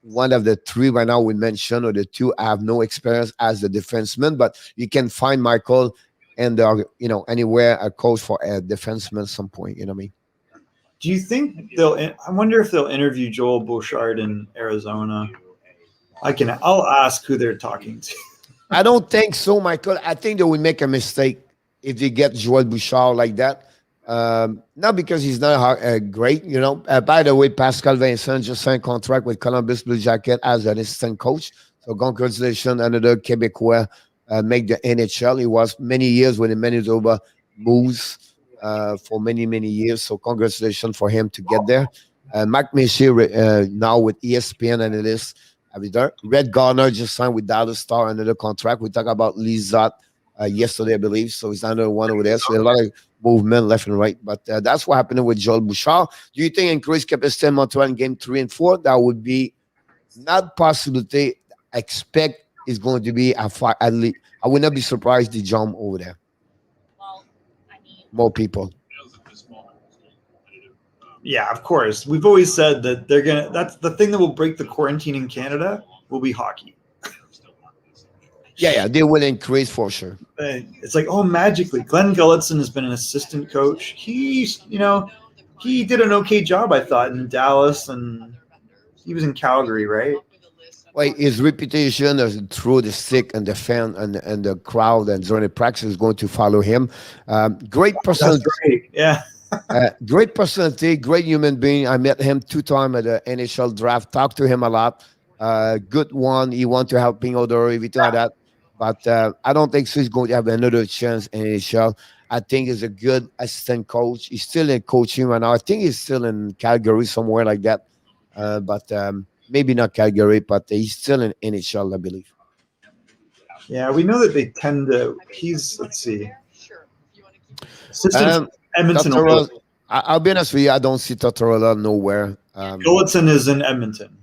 one of the three right now we mentioned, or the two have no experience as a defenseman, but you can find Michael and anywhere a coach for a defenseman at some point. You know what I mean? Do you think I wonder if they'll interview Joel Bouchard in Arizona. I'll ask who they're talking to. I don't think so, Michael. I think they will make a mistake if they get Joel Bouchard like that. Not because he's not great, by the way, Pascal Vincent just signed a contract with Columbus Blue Jacket as an assistant coach. So congratulations, another Quebecois make the NHL. He was many years with the Manitoba Moose for many, many years. So congratulations for him to get there. Mark Messier now with ESPN analyst. Red Garner just signed with Dallas Star another contract. We talked about Lizotte yesterday, I believe. So he's another one over there. So a lot of movement left and right. But that's what happened with Joel Bouchard. Do you think increase capacity in Montreal in game 3 and 4? That would be not possibility. Expect is going to be at least. I would not be surprised to jump over there. More people. Yeah, of course. We've always said that that's the thing that will break the quarantine in Canada will be hockey. Yeah, they will increase for sure. It's like, oh, magically, Glenn Gulletson has been an assistant coach. He did an okay job, I thought, in Dallas, and he was in Calgary, right? Well, his reputation as through the stick and the fan and the crowd and during the practice is going to follow him. Great person. That's great. Yeah. Great personality, great human being. I met him 2 times at the NHL draft. Talked to him a lot. Good one. He want to helping other everything like that. But I don't think he's going to have another chance in NHL. I think he's a good assistant coach. He's still in coaching right now. I think he's still in Calgary somewhere like that. But maybe not Calgary, but he's still in NHL, I believe. Yeah, we know that they tend to. Let's see. Assistant Edmonton. I'll be honest with you. I don't see Tortorella nowhere. Gulletson is in Edmonton.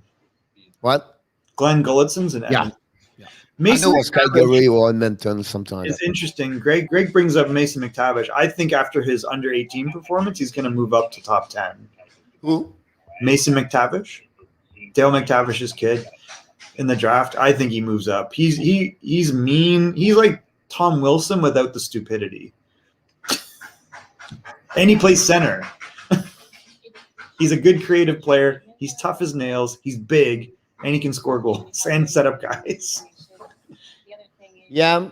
What? Glenn Gulletson's in Edmonton. Yeah. Mason I know it's Calgary or Edmonton sometimes. It's interesting. Greg brings up Mason McTavish. I think after his under 18 performance, he's going to move up to top 10. Who? Mason McTavish, Dale McTavish's kid in the draft. I think he moves up. He's mean. He's like Tom Wilson without the stupidity. And he plays center. He's a good creative player. He's tough as nails. He's big, and he can score goals and set up guys. Yeah.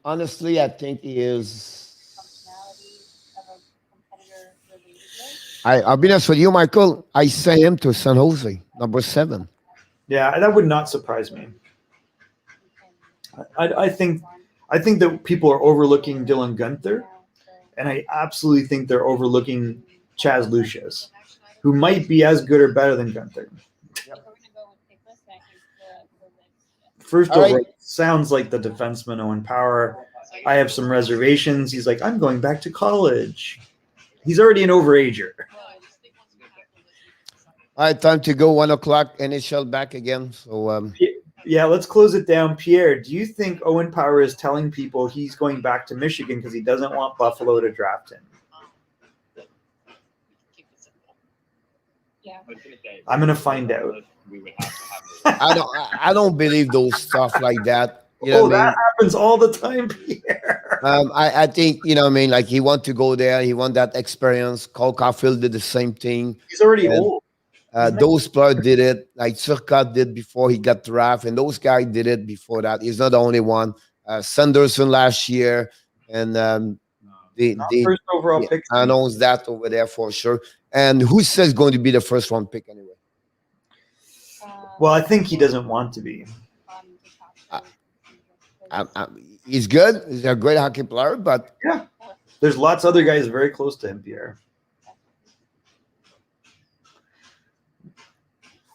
Honestly, I think he is. I'll be honest with you, Michael. I say him to San Jose, number 7. Yeah, that would not surprise me. I think that people are overlooking Dylan Guenther, and I absolutely think they're overlooking Chaz Lucius, who might be as good or better than Guenther. First overall, sounds like the defenseman Owen Power. I have some reservations. He's like, I'm going back to college. He's already an overager. All right, time to go. 1 o'clock. NHL back again. So yeah, let's close it down. Pierre, do you think Owen Power is telling people he's going back to Michigan because he doesn't want Buffalo to draft him? Yeah. I'm gonna find out. I don't believe those stuff like that. You know what I mean? That happens all the time, Pierre. I think, you know what I mean, like he want to go there. He want that experience. Caufield did the same thing. He's already old. Those players did it. Like Turcotte did before he got drafted, and those guys did it before that. He's not the only one. Sanderson last year, and they first overall pick. announced that over there for sure. And who says going to be the first round pick anyway? Well, I think he doesn't want to be. He's good. He's a great hockey player, but yeah, there's lots of other guys very close to him, Pierre.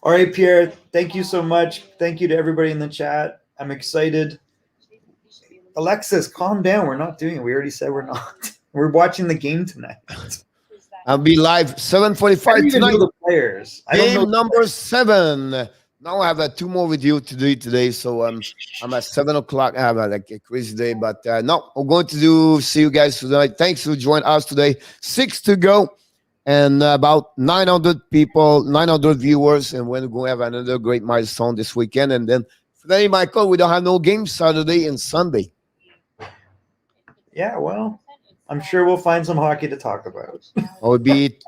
All right, Pierre, thank you so much. Thank you to everybody in the chat. I'm excited. Alexis, calm down. We're not doing it. We already said we're not. We're watching the game tonight. I'll be live 7:45 tonight. The players. Game number 7. Now I have 2 more with you to do today. So I'm at 7 o'clock. I have like a crazy day, but no, I'm going to see you guys tonight. Thanks for joining us today. 6 to go. And about 900 people, 900 viewers, and we're going to have another great milestone this weekend. And then today, Michael, we don't have no games Saturday and Sunday. Yeah, well, I'm sure we'll find some hockey to talk about. I'll be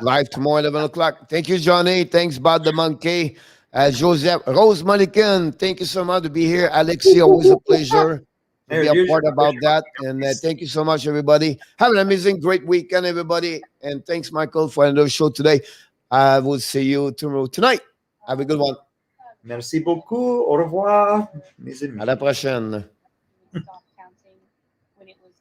live tomorrow at 11 o'clock. Thank you, Johnny. Thanks, Bob the Monkey. Joseph, Rose Malikan, thank you so much to be here. Alexi, always a pleasure. Be a part about that. And thank you so much, everybody. Have an amazing, great weekend, everybody. And thanks, Michael, for another show today. I will see you tomorrow tonight. Have a good one. Merci beaucoup. Au revoir, mes amis. À la prochaine.